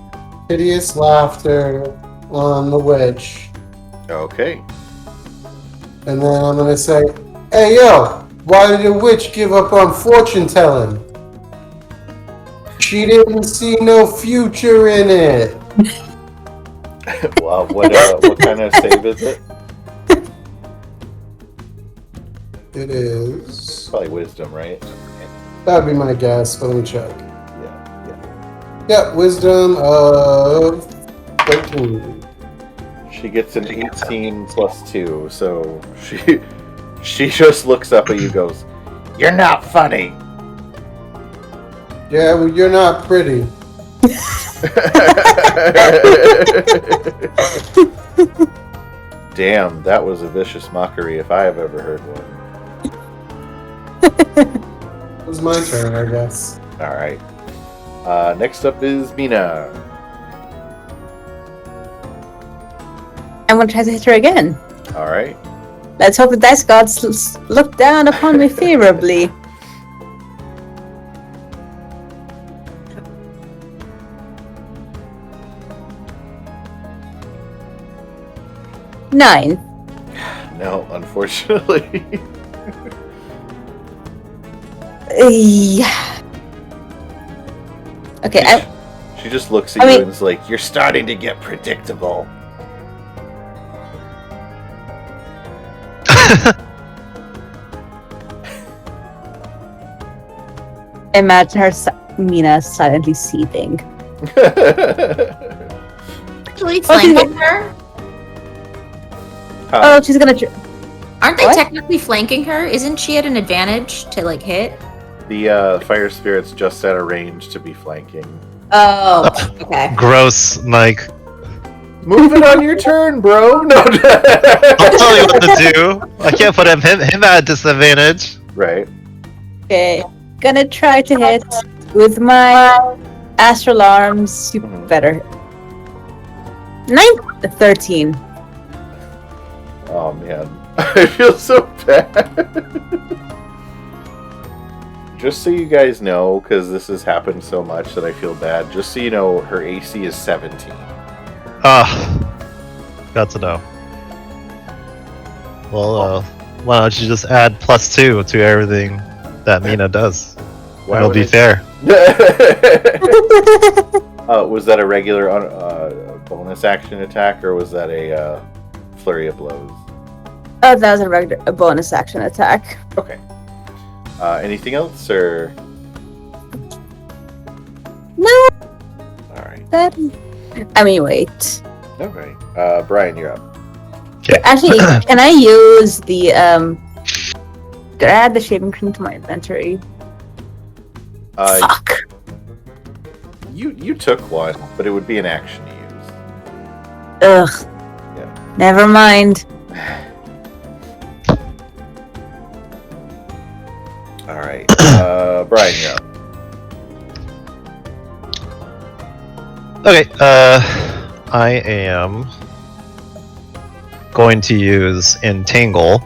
Hideous Laughter on the witch. Okay. And then I'm gonna say, hey yo, why did the witch give up on fortune telling? She didn't see no future in it. Well, what kind of save is it? It is. Probably wisdom, right? That'd be my guess, but let me check. Yeah. Yeah, wisdom of 13. She gets an 18 plus 2, so she just looks up at you and goes, "You're not funny." Yeah, well, you're not pretty. Damn, that was a vicious mockery if I have ever heard one. It was my turn, I guess. Alright. Next up is Mina. I'm gonna try to hit her again. Alright. Let's hope the dice gods look down upon me favorably. Nine. No, unfortunately. Yeah. Okay, She just looks at you and is like, "You're starting to get predictable." imagine her, Mina, silently seething. Actually, flanking her? Oh, she's gonna. Aren't they What? technically flanking her? Isn't she at an advantage to like hit? The fire spirit's just at a range to be flanking. Oh, okay. Gross, Mike. Move it on your turn, bro. No. I'll tell you what to do. I can't put him at disadvantage. Right. Okay, gonna try to hit with my astral arms. You Mhm. better. 13. Oh man, I feel so bad. Just so you guys know, because this has happened so much that I feel bad. Just so you know, her AC is 17. Got to know. Well, why don't you just add +2 to everything that Mina does? Why It'll would be I- fair. Was that a regular bonus action attack, or was that a flurry of blows? Oh, that was a bonus action attack. Okay. Anything else, or? No, All right. that. I mean, wait. All right. Brian, you're up. Actually, can I use the Did I add the shaving cream to my inventory? Fuck. You took one, but it would be an action to use. Ugh. Yeah. Never mind. All right. Brian, you're up. Okay, I am going to use Entangle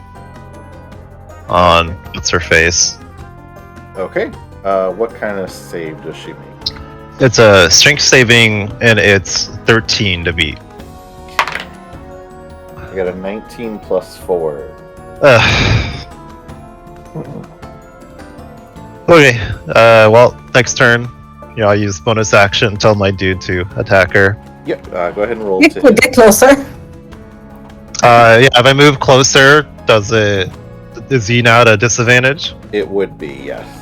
on what's her face. Okay. What kind of save does she make? It's a strength saving and it's 13 to beat. I got a 19 plus 4. Okay, well, next turn, I'll use bonus action, tell my dude to attack her. Yep. Go ahead and roll to hit. Get closer. Yeah, if I move closer, is he now at a disadvantage? It would be, yes.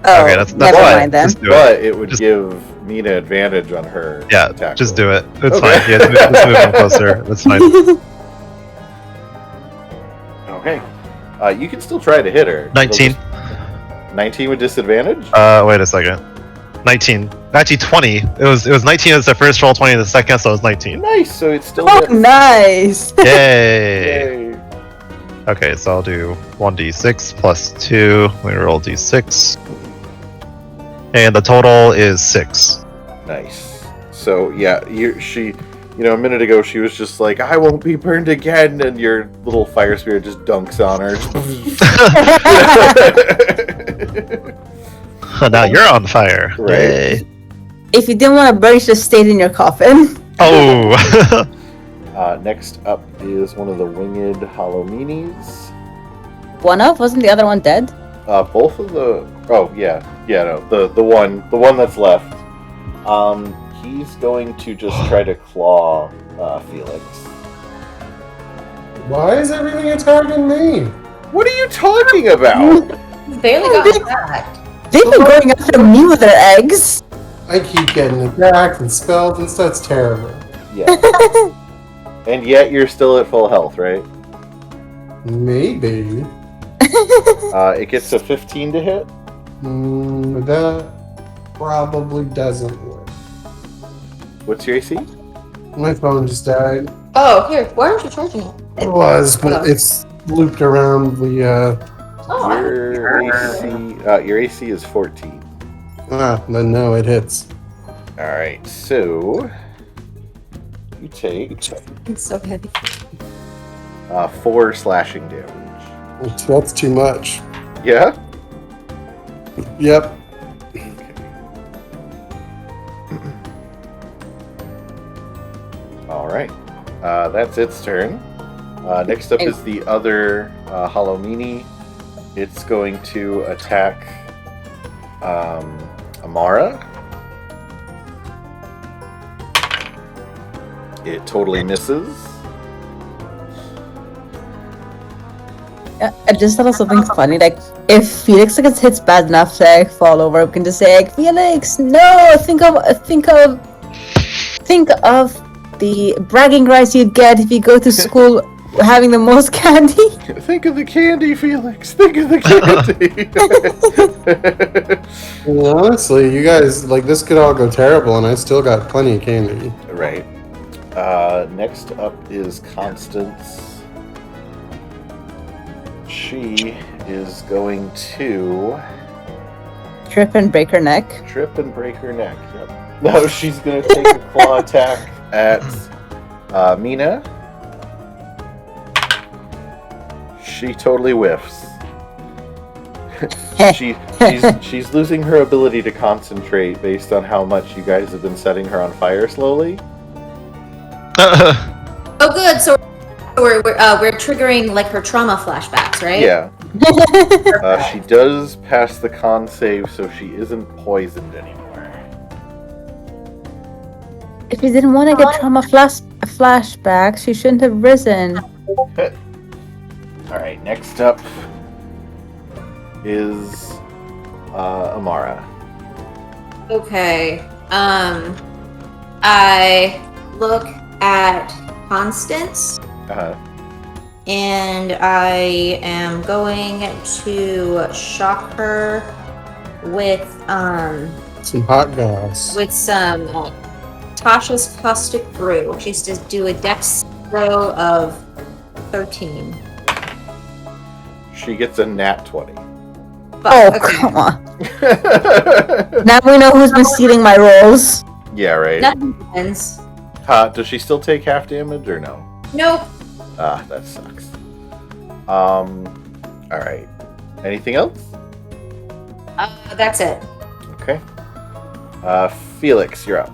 Oh, Okay, that's never fine. mind then. Just do it. But it would Just- give Mina advantage on her Yeah, attack. just roll. do it. It's Okay. fine. Yeah, just move him closer. That's fine. Okay. You can still try to hit her. 19. It'll just- 19 with disadvantage? Wait a second. 19. Actually, 20. It was 19 as the first roll, 20 as the second, so it was 19. Nice. So it's still Oh, hits. nice. Yay! Yay. Okay, so I'll do 1d6 plus 2. We roll d6. And the total is 6. Nice. So yeah, a minute ago she was just like, "I won't be burned again," and your little fire spirit just dunks on her. Now you're on fire. Right. Yay. If you didn't want to burn, you should have stayed in your coffin. Oh! Next up is one of the winged Hallominis. One of? Wasn't the other one dead? Both of the. Oh yeah, no, the one that's left. He's going to just try to claw Felix. Why is everything attacking me? What are you talking about? Barely got attacked. They've been going after me with their eggs. I keep getting attacked and spelled and stuff. It's terrible. Yeah. And yet you're still at full health, right? Maybe. It gets a 15 to hit. That probably doesn't work. What's your AC? My phone just died. Oh, here. Why aren't you charging it? It was, but it's looped around the. Oh, Your AC is 14. Then no, it hits. All right, so you take it's so heavy. 4 slashing damage. That's too much. Yeah. Yep. All right. That's its turn. Next up is the other Halomini. It's going to attack Amara. It totally misses. I just thought of something funny. Like, if Felix gets hits bad enough to like, fall over, we can just say, like, Felix, no! Think of the bragging rights you'd get if you go to school having the most candy. Think of the candy, Felix. Think of the candy. Honestly, you guys, like, this could all go terrible, and I still got plenty of candy. Right. Next up is Constance. She is going to Trip and break her neck. trip and break her neck. Yep. No, she's going to take a claw attack at Mina. She totally whiffs. She's losing her ability to concentrate based on how much you guys have been setting her on fire slowly. Oh, good. So we're triggering like her trauma flashbacks, right? Yeah. She does pass the con save, so she isn't poisoned anymore. If you didn't want to get trauma flashbacks, you shouldn't have risen. Alright, next up is Amara. Okay. I look at Constance. And I am going to shock her with Some hot gas. with some Tasha's caustic brew. She's to do a dex row of 13. She gets a nat 20. Oh, come on. Now we know who's been stealing my rolls. Yeah, right. Nothing happens. Does she still take half damage or no? Nope. Ah, that sucks. Alright. Anything else? That's it. Okay. Felix, you're up.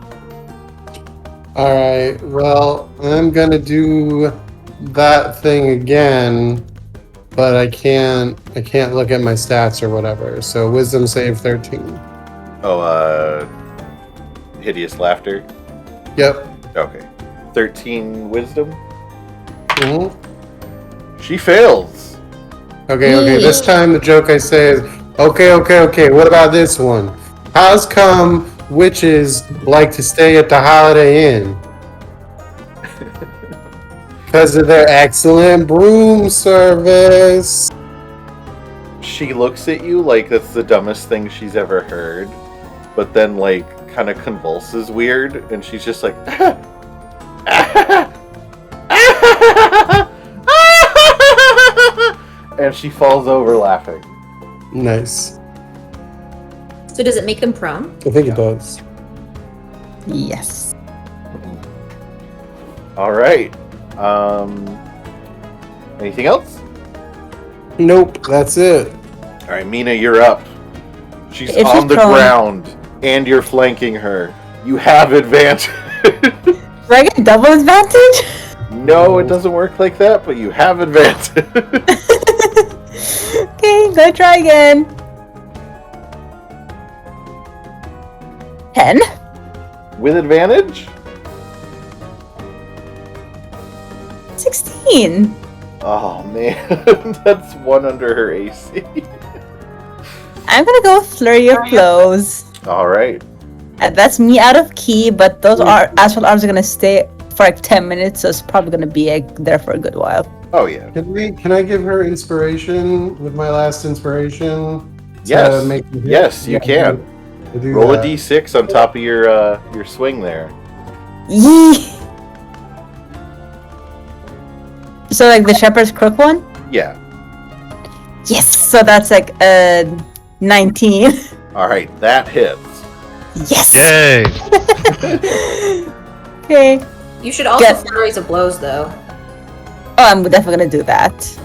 Alright, well, I'm gonna do that thing again, but I can't look at my stats or whatever. So wisdom save 13. Oh, hideous laughter. Yep. Okay. 13 wisdom. Mhm. She fails. Okay, this time the joke I say is, okay, what about this one? How's come witches like to stay at the Holiday Inn? Because of their excellent broom service. She looks at you like that's the dumbest thing she's ever heard, but then like kind of convulses weird, and she's just like, and she falls over laughing. Nice. So does it make them prone? I think it does. Yes. All right. Anything else? Nope, that's it. All right, Mina, you're up. She's If on she's the prone- ground, and you're flanking her. You have advantage. Do I get double advantage? No, it doesn't work like that, but you have advantage. Okay, go try again. 10. With advantage? 16. Oh man, that's one under her AC. I'm gonna go with Flurry of Blows. All right. And that's me out of key, but those astral arms are gonna stay for like 10 minutes, so it's probably gonna be like, there for a good while. Oh yeah. Can I give her inspiration with my last inspiration? Yes. To make me hit? Yes, you Yeah, can. I'll do Roll a that. d6 on top of your swing there. Yee. So like the Shepherd's Crook one? Yeah. Yes. So that's like 19. All right, that hits. Yes. Yay! Okay. You should also Yes. flurries of blows, though. Oh, I'm definitely gonna do that.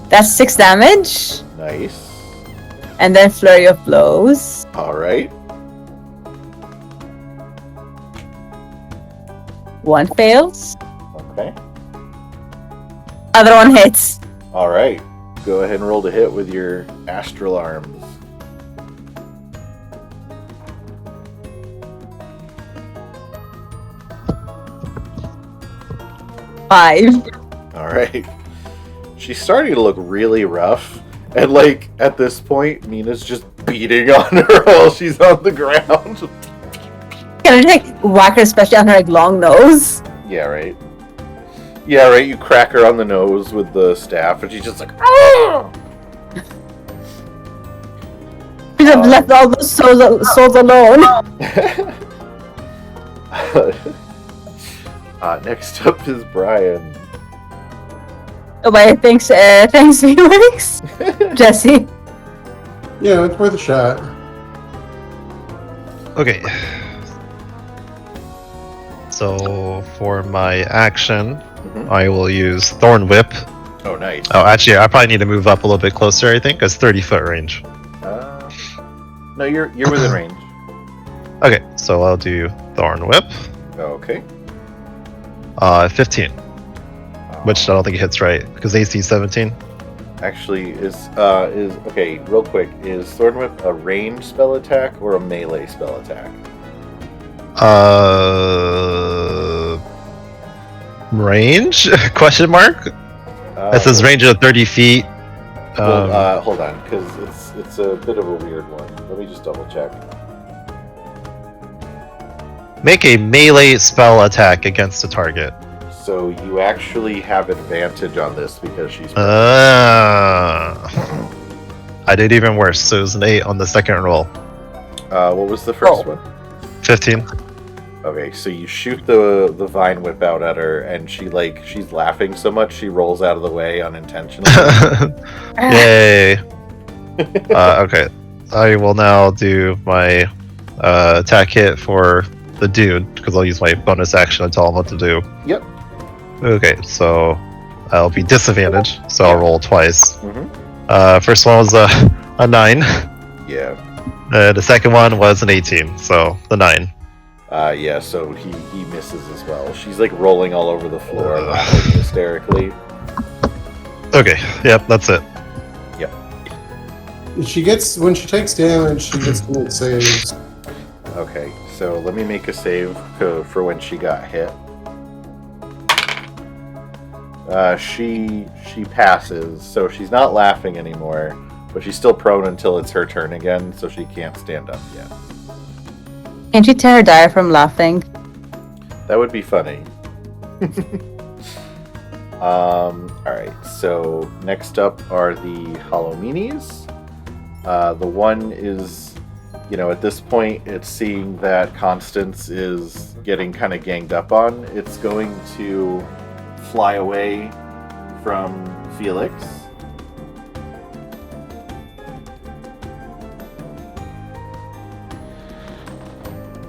That's 6 damage, Nice. and then Flurry of Blows. All right. 1 fails, Okay. other one hits. All right. Go ahead and roll to hit with your astral arms. Five. All right. she's starting to look really rough. And like at this point, Mina's just beating on her while she's on the ground. Can I like whack her, especially on her like long nose? Yeah, right. Yeah, right. You crack her on the nose with the staff, and she's just like, "Ah!" Should have left all those souls alone. Next up is Brian. Oh, wait, thanks, Felix. Jesse. Yeah, it's worth a shot. Okay. So for my action, I will use Thorn Whip. Oh, nice. Oh, actually, I probably need to move up a little bit closer. I think it's 30-foot range. No, you're within range. Okay, so I'll do Thorn Whip. Okay. 15, which I don't think it hits right because AC 17. Actually, is okay. Real quick, is Thorn Whip a ranged spell attack or a melee spell attack? Range? Question mark? It says range of 30 feet. Hold on, because it's a bit of a weird one. Let me just double check. Make a melee spell attack against a target. So you actually have advantage on this because she's. I did even worse. So it was an 8 on the second roll. What was the first one? 15. Okay, so you shoot the vine whip out at her, and she's laughing so much she rolls out of the way unintentionally. Yay. Okay, I will now do my attack hit for the dude because I'll use my bonus action to tell him what to do. Yep. Okay, so I'll be disadvantaged, so I'll roll twice. Mm-hmm. First one was a 9. Yeah. The second one was an 18, so the 9. Yeah, so he misses as well. She's like rolling all over the floor, laughing hysterically. Okay, yep, that's it. Yep. When she takes damage, she gets to make saves. Okay, so let me make a save for when she got hit. She passes, so she's not laughing anymore, but she's still prone until it's her turn again, so she can't stand up yet. Can't you tear her diaphragm laughing? That would be funny. Alright, so next up are the Halloweenies. The one is, at this point, it's seeing that Constance is getting kind of ganged up on. It's going to fly away from Felix.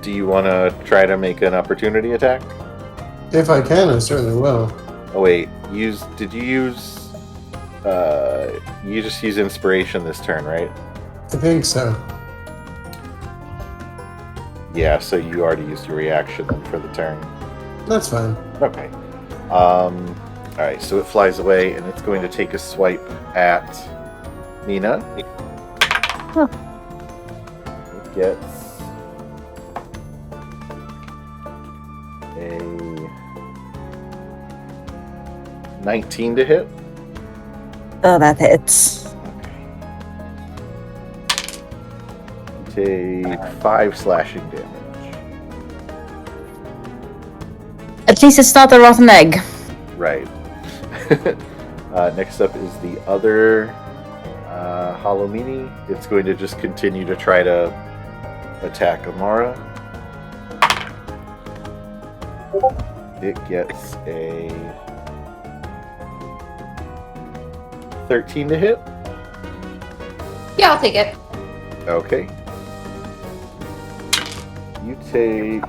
Do you want to try to make an opportunity attack? If I can, I certainly will. Oh wait, you just use inspiration this turn, right? I think so. Yeah, so you already used your reaction then for the turn. That's fine. Okay. Alright, so it flies away and it's going to take a swipe at Mina. Huh. It gets a 19 to hit. Oh, that hits. Okay. Take 5 slashing damage. At least it's not a rotten egg. Right. Next up is the other Halloweenie. It's going to just continue to try to attack Amara. It gets a 13 to hit. Yeah, I'll take it. Okay. You take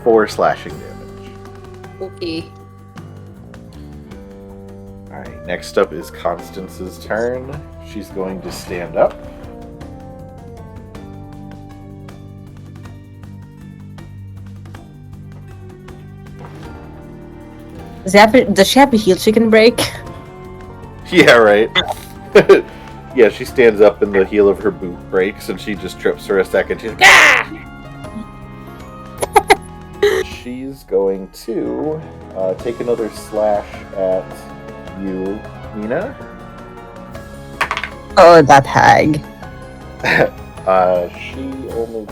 4 slashing damage. Okay. Alright, next up is Constance's turn. She's going to stand up. Does she have a heel she can break? Yeah, right. Yeah, she stands up and the heel of her boot breaks and she just trips for a second. She's like, ah! she's going to take another slash at you, Mina. Oh, that hag. She only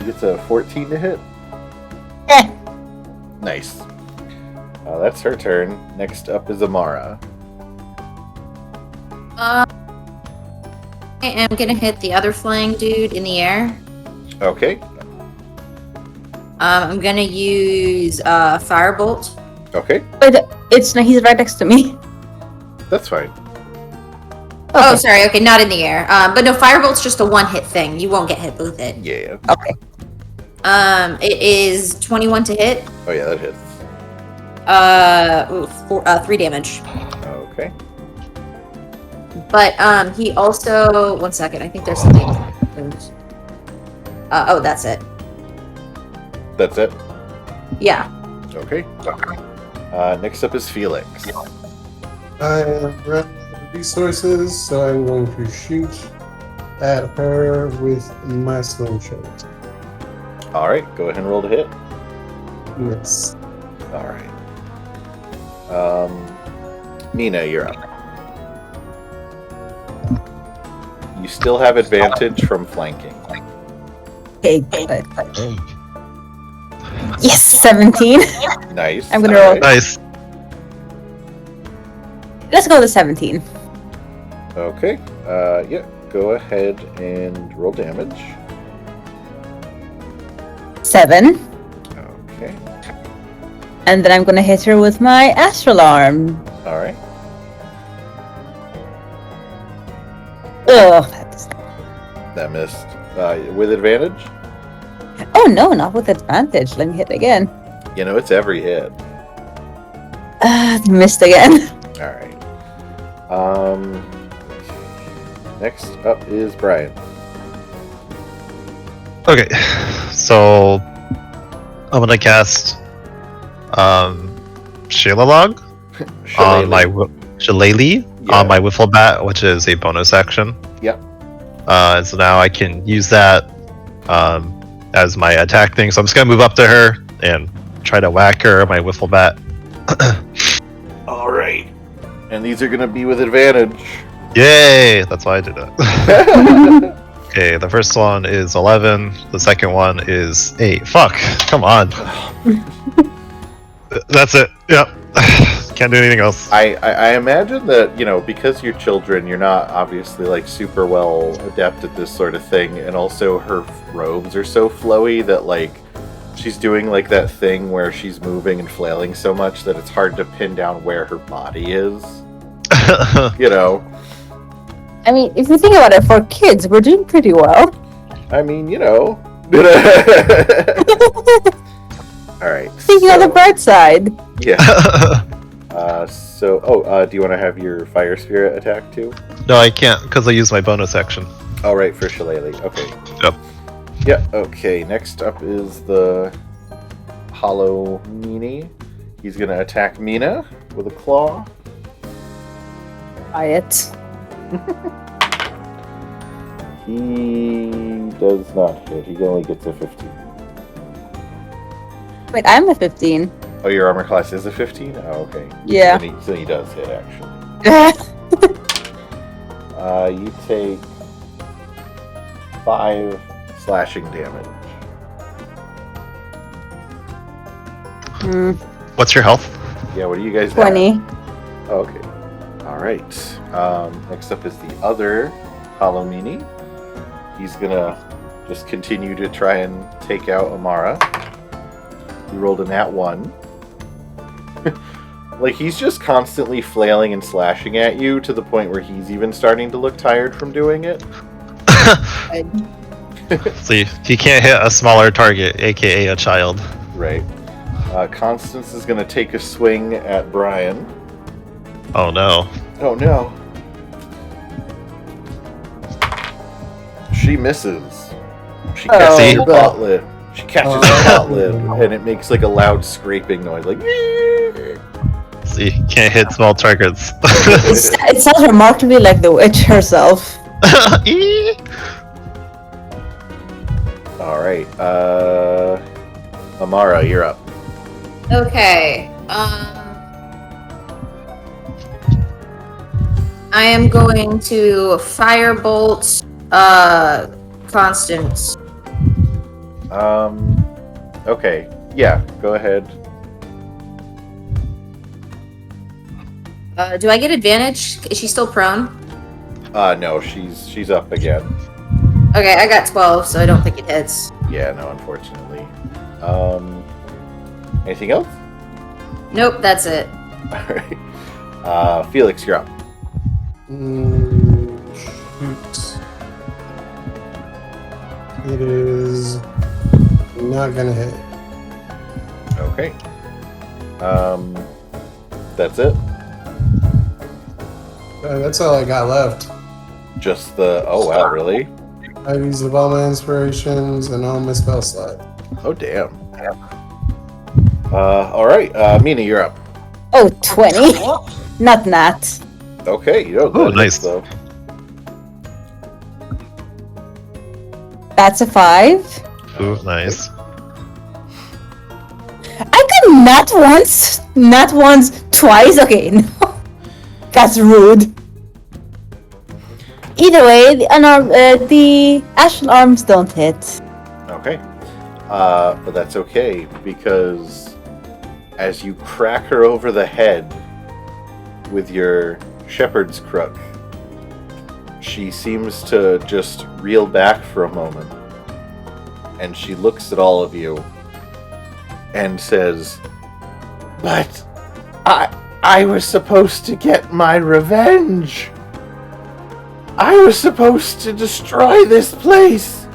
gets a 14 to hit. Nice. That's her turn. Next up is Amara. I am gonna hit the other flying dude in the air. Okay. I'm gonna use firebolt. Okay. But he's right next to me. That's fine. Oh, sorry. Okay, not in the air. But no, firebolt's just a one-hit thing. You won't get hit with it. Yeah. Okay. It is 21 to hit. Oh yeah, that hits. 3 damage. Okay. But he also 1 second. I think there's something. Oh, that's it. That's it. Yeah. Okay. Next up is Felix. I am running out of resources, so I'm going to shoot at her with my slingshot. All right, go ahead and roll to hit. Yes. All right. Mina, you're up. You still have advantage from flanking. Okay, good. Yes, 17. Nice. I'm gonna All roll. right. Nice. Let's go with 17. Okay. Yeah. Go ahead and roll damage. 7. Okay. And then I'm gonna hit her with my astral arm. All right. Ugh. That missed. With advantage? Oh no, not with advantage. Let me hit again. You know, it's every hit. Missed again. All right. Next up is Brian. Okay, so I'm gonna cast Shillelagh on my Shillelagh on my Wiffle Bat, which is a bonus action. Yep. And so now I can use that as my attack thing. So I'm just gonna move up to her and try to whack her my Wiffle Bat. All right. And these are going to be with advantage. Yay! That's why I did it. Okay, the first one is 11. The second one is 8. Fuck! Come on. That's it. Yep. Can't do anything else. I imagine that, you know, because you're children, you're not obviously like super well adept at this sort of thing, and also her robes are so flowy that like she's doing like that thing where she's moving and flailing so much that it's hard to pin down where her body is. You know. I mean, if you think about it, for kids, we're doing pretty well. I mean, you know. All right. Thinking on the bright side. Yeah. Do you want to have your fire spirit attack too? No, I can't because I use my bonus action. All right, for Shillelagh. Okay. Yep. Yeah. Okay. Next up is the Hallowed. He's gonna attack Mina with a claw. Quiet. He does not hit. He only gets a 15. Wait, I'm a 15. Oh, your armor class is a 15? Oh, okay. Yeah. So he does hit, actually. You take 5 slashing damage. What's your health? Yeah, what do you guys have? 20. Oh, okay. Alright. Next up is the other Hallowed. He's gonna just continue to try and take out Amara. He rolled a nat 1. Like, he's just constantly flailing and slashing at you to the point where he's even starting to look tired from doing it. See, he can't hit a smaller target, aka a child. Right. Constance is gonna take a swing at Brian. Oh no. Oh no. She misses. She catches her pot lid. She catches her pot lid, and it makes like a loud scraping noise, like. See, can't hit small targets. It sounds remarkably like the witch herself. All right. Amara, you're up. Okay. I am going to firebolt Constance. Okay. Yeah, go ahead. Do I get advantage? Is she still prone? No, she's up again. Okay, I got 12, so I don't think it hits. Yeah, no, unfortunately. Anything else? Nope, that's it. All right. Felix, you're up. Shoot. It is not gonna hit. Okay. That's it. That's all I got left. Just the. Oh wow, really? I've used up all my inspirations and all my spell slot. Oh damn. All right. Mina, you're up. Oh, 20. Not that. Okay, you know. Oh, that nice. hits, though. That's a 5. Ooh, nice. I got not once, twice. Okay, no. That's rude. Either way, the ashen arms don't hit. Okay. But that's okay because as you crack her over the head with your shepherd's crook, she seems to just reel back for a moment, and she looks at all of you and says, "But I was supposed to get my revenge. I was supposed to destroy this place."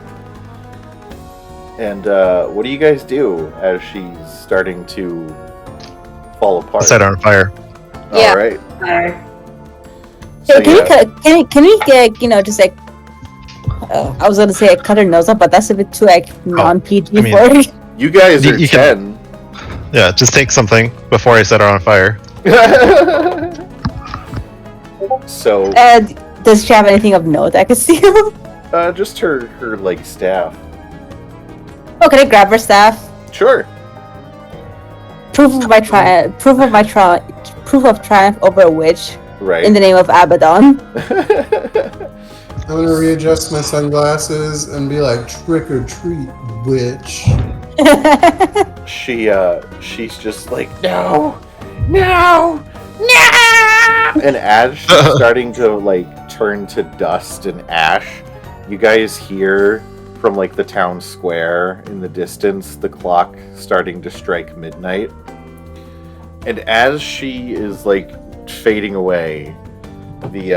And what do you guys do as she's starting to fall apart? Set her on fire. Yeah. All right. Fire. So, Hey, yeah. can we get, just like, I was gonna say cut her nose up, but that's a bit too like non-PG I mean- for it. You guys are You can- 10. Yeah, just take something before I set her on fire. So, Does she have anything of note I could steal? just her like staff. Oh, can I grab her staff? Sure. Proof of triumph over a witch Right. in the name of Abaddon. I'm gonna readjust my sunglasses and be like, trick or treat, witch. She's just like, no. And as she's starting to like turn to dust and ash, you guys hear from like the town square in the distance the clock starting to strike midnight. And as she is like fading away, the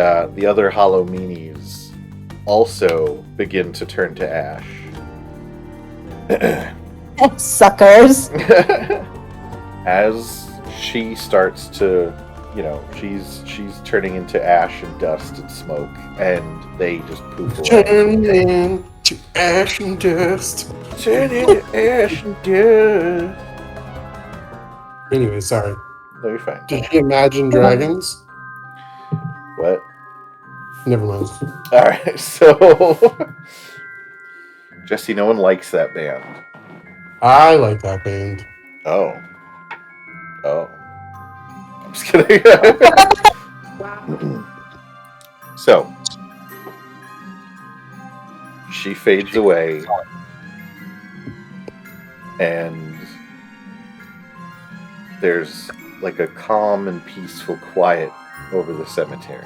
other hollow meanies also begin to turn to ash. Suckers. As she starts to, she's turning into ash and dust and smoke, and they just poof away. Turn into ash and dust. Turn into ash and dust. Anyway, sorry. No, you're fine. Did you imagine dragons? What? Never mind. Alright, so Jesse, no one likes that band. I like that band. Oh. I'm just kidding. So she fades away, and there's like a calm and peaceful quiet over the cemetery.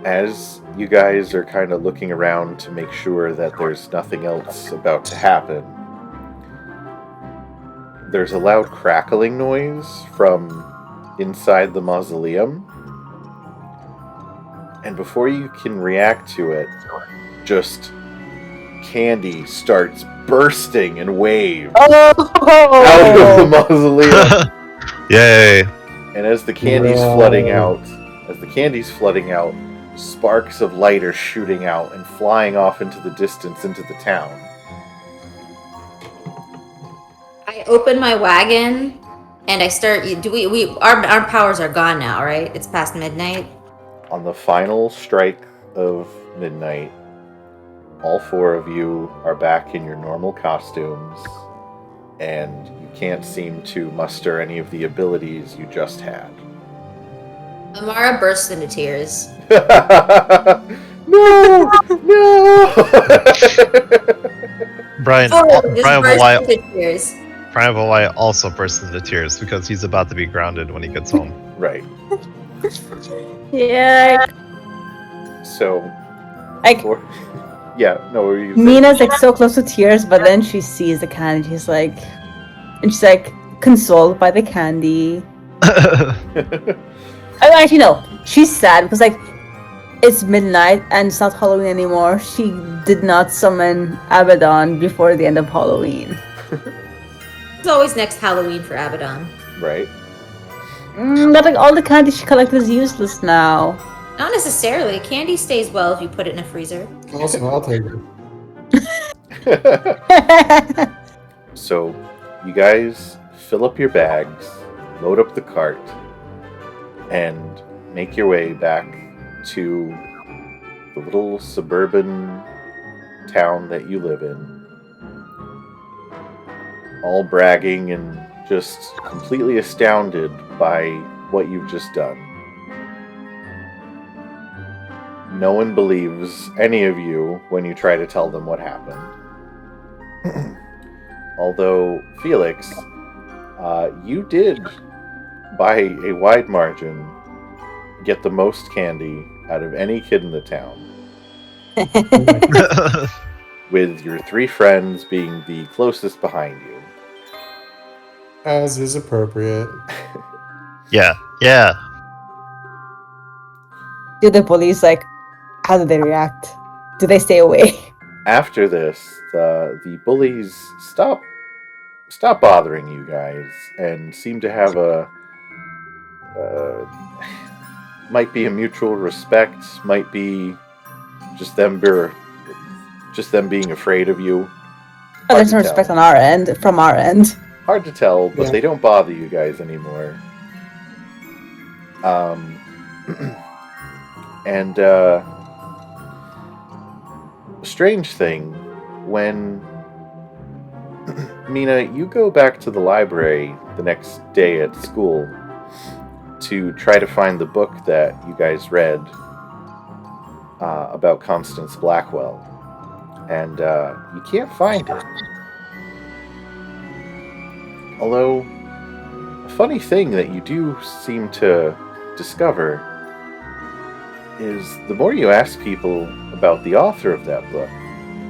As you guys are kind of looking around to make sure that there's nothing else about to happen, there's a loud crackling noise from inside the mausoleum. And before you can react to it, just candy starts bursting in waves out of the mausoleum. Yay! And as the candy's flooding out, sparks of light are shooting out and flying off into the distance into the town. I open my wagon and I start. Our powers are gone now, right? It's past midnight. On the final strike of midnight, all 4 of you are back in your normal costumes, and you can't seem to muster any of the abilities you just had. Amara bursts into tears. No! No! Brian, Just Brian bursts Hawaii, into tears. Brian Hawaii also bursts into tears because he's about to be grounded when he gets home. Right. Yeah. So, Like, yeah, no, what were you saying? Mina's like so close to tears, but then she sees the candy. She's like consoled by the candy. Oh, actually, no. She's sad because like it's midnight and it's not Halloween anymore. She did not summon Abaddon before the end of Halloween. It's always next Halloween for Abaddon. Right. But like all the candy she collected is useless now. Not necessarily. Candy stays well if you put it in a freezer. Also, I'll take it. So, you guys fill up your bags, load up the cart, and make your way back to the little suburban town that you live in. All bragging and just completely astounded by what you've just done. No one believes any of you when you try to tell them what happened. Although, Felix, you did, by a wide margin, get the most candy out of any kid in the town. With your 3 friends being the closest behind you. As is appropriate. yeah. Do the bullies like? How do they react? Do they stay away? After this, the bullies stop bothering you guys and seem to have might be a mutual respect, might be just them being afraid of you. Oh, there's no respect on our end, from our end. Hard to tell, but Yeah. they don't bother you guys anymore. And strange thing, when Mina, you go back to the library the next day at school to try to find the book that you guys read about Constance Blackwell, and you can't find it. Although, a funny thing that you do seem to discover is the more you ask people about the author of that book,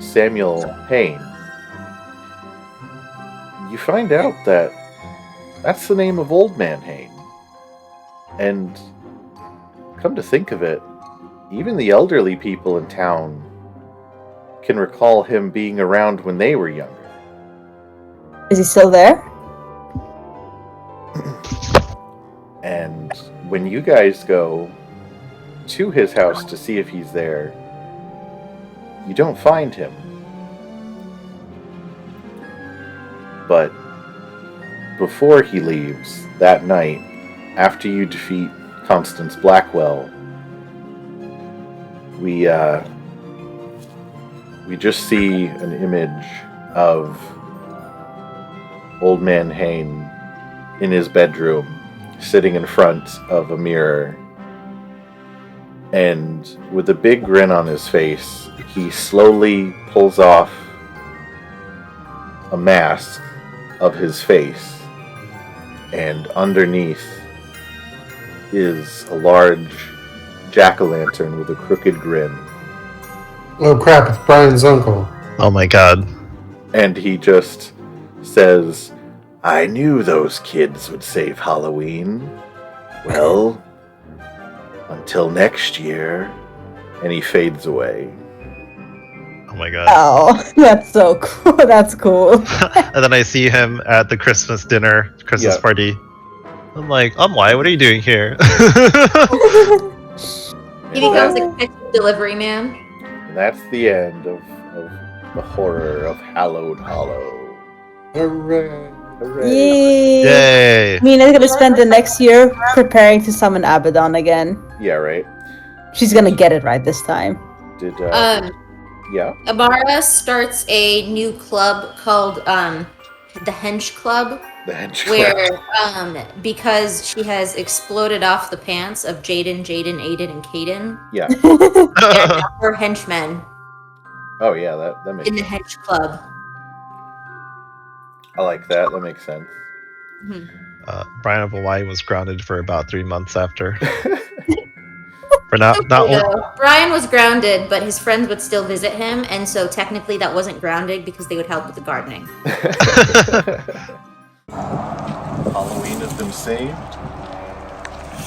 Samuel Hayne, you find out that that's the name of Old Man Hayne. And come to think of it, even the elderly people in town can recall him being around when they were younger. Is he still there? And when you guys go to his house to see if he's there, you don't find him. But before he leaves that night, after you defeat Constance Blackwell, we just see an image of Old Man Hayne in his bedroom, sitting in front of a mirror. And with a big grin on his face, he slowly pulls off a mask of his face. And underneath is a large jack-o'-lantern with a crooked grin. Oh crap, it's Brian's uncle. Oh my god. And he just says, "I knew those kids would save Halloween. Well, until next year." And he fades away. Oh my god. Oh, that's so cool. That's cool. And then I see him at the Christmas dinner, Christmas Yeah. party. I'm like, why? What are you doing here? He becomes a kitchen delivery man. And that's the end of the horror of Hallowed Hollow. Hooray. Hooray. Yay! Yay! Mina's gonna spend the next year preparing to summon Abaddon again. Yeah, right. She's gonna get it right this time. Did Yeah. Amara starts a new club called the Hench Club, The hench where because she has exploded off the pants of Jaden, Aiden, and Caden, Yeah. they're now her henchmen Oh yeah, that makes in the sense. Hench Club. I like that. That makes sense. Mhm. Brian of Hawaii was grounded for about 3 months after. For not Okay, Brian was grounded, but his friends would still visit him, and so technically that wasn't grounding because they would help with the gardening. Halloween has been saved.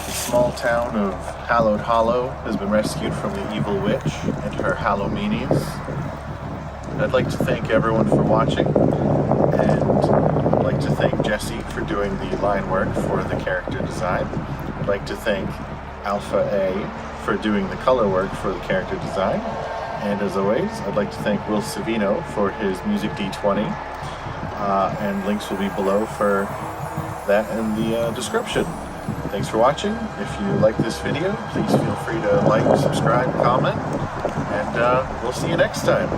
The small town of Hallowed Hollow has been rescued from the evil witch and her Halloweenies. I'd like to thank everyone for watching, and I'd like to thank Jesse for doing the line work for the character design. I'd like to thank AlphaA for doing the color work for the character design. And as always, I'd like to thank Will Savino for his Music D20. And links will be below for that in the description. Thanks for watching. If you like this video, please feel free to like, subscribe, comment, and we'll see you next time.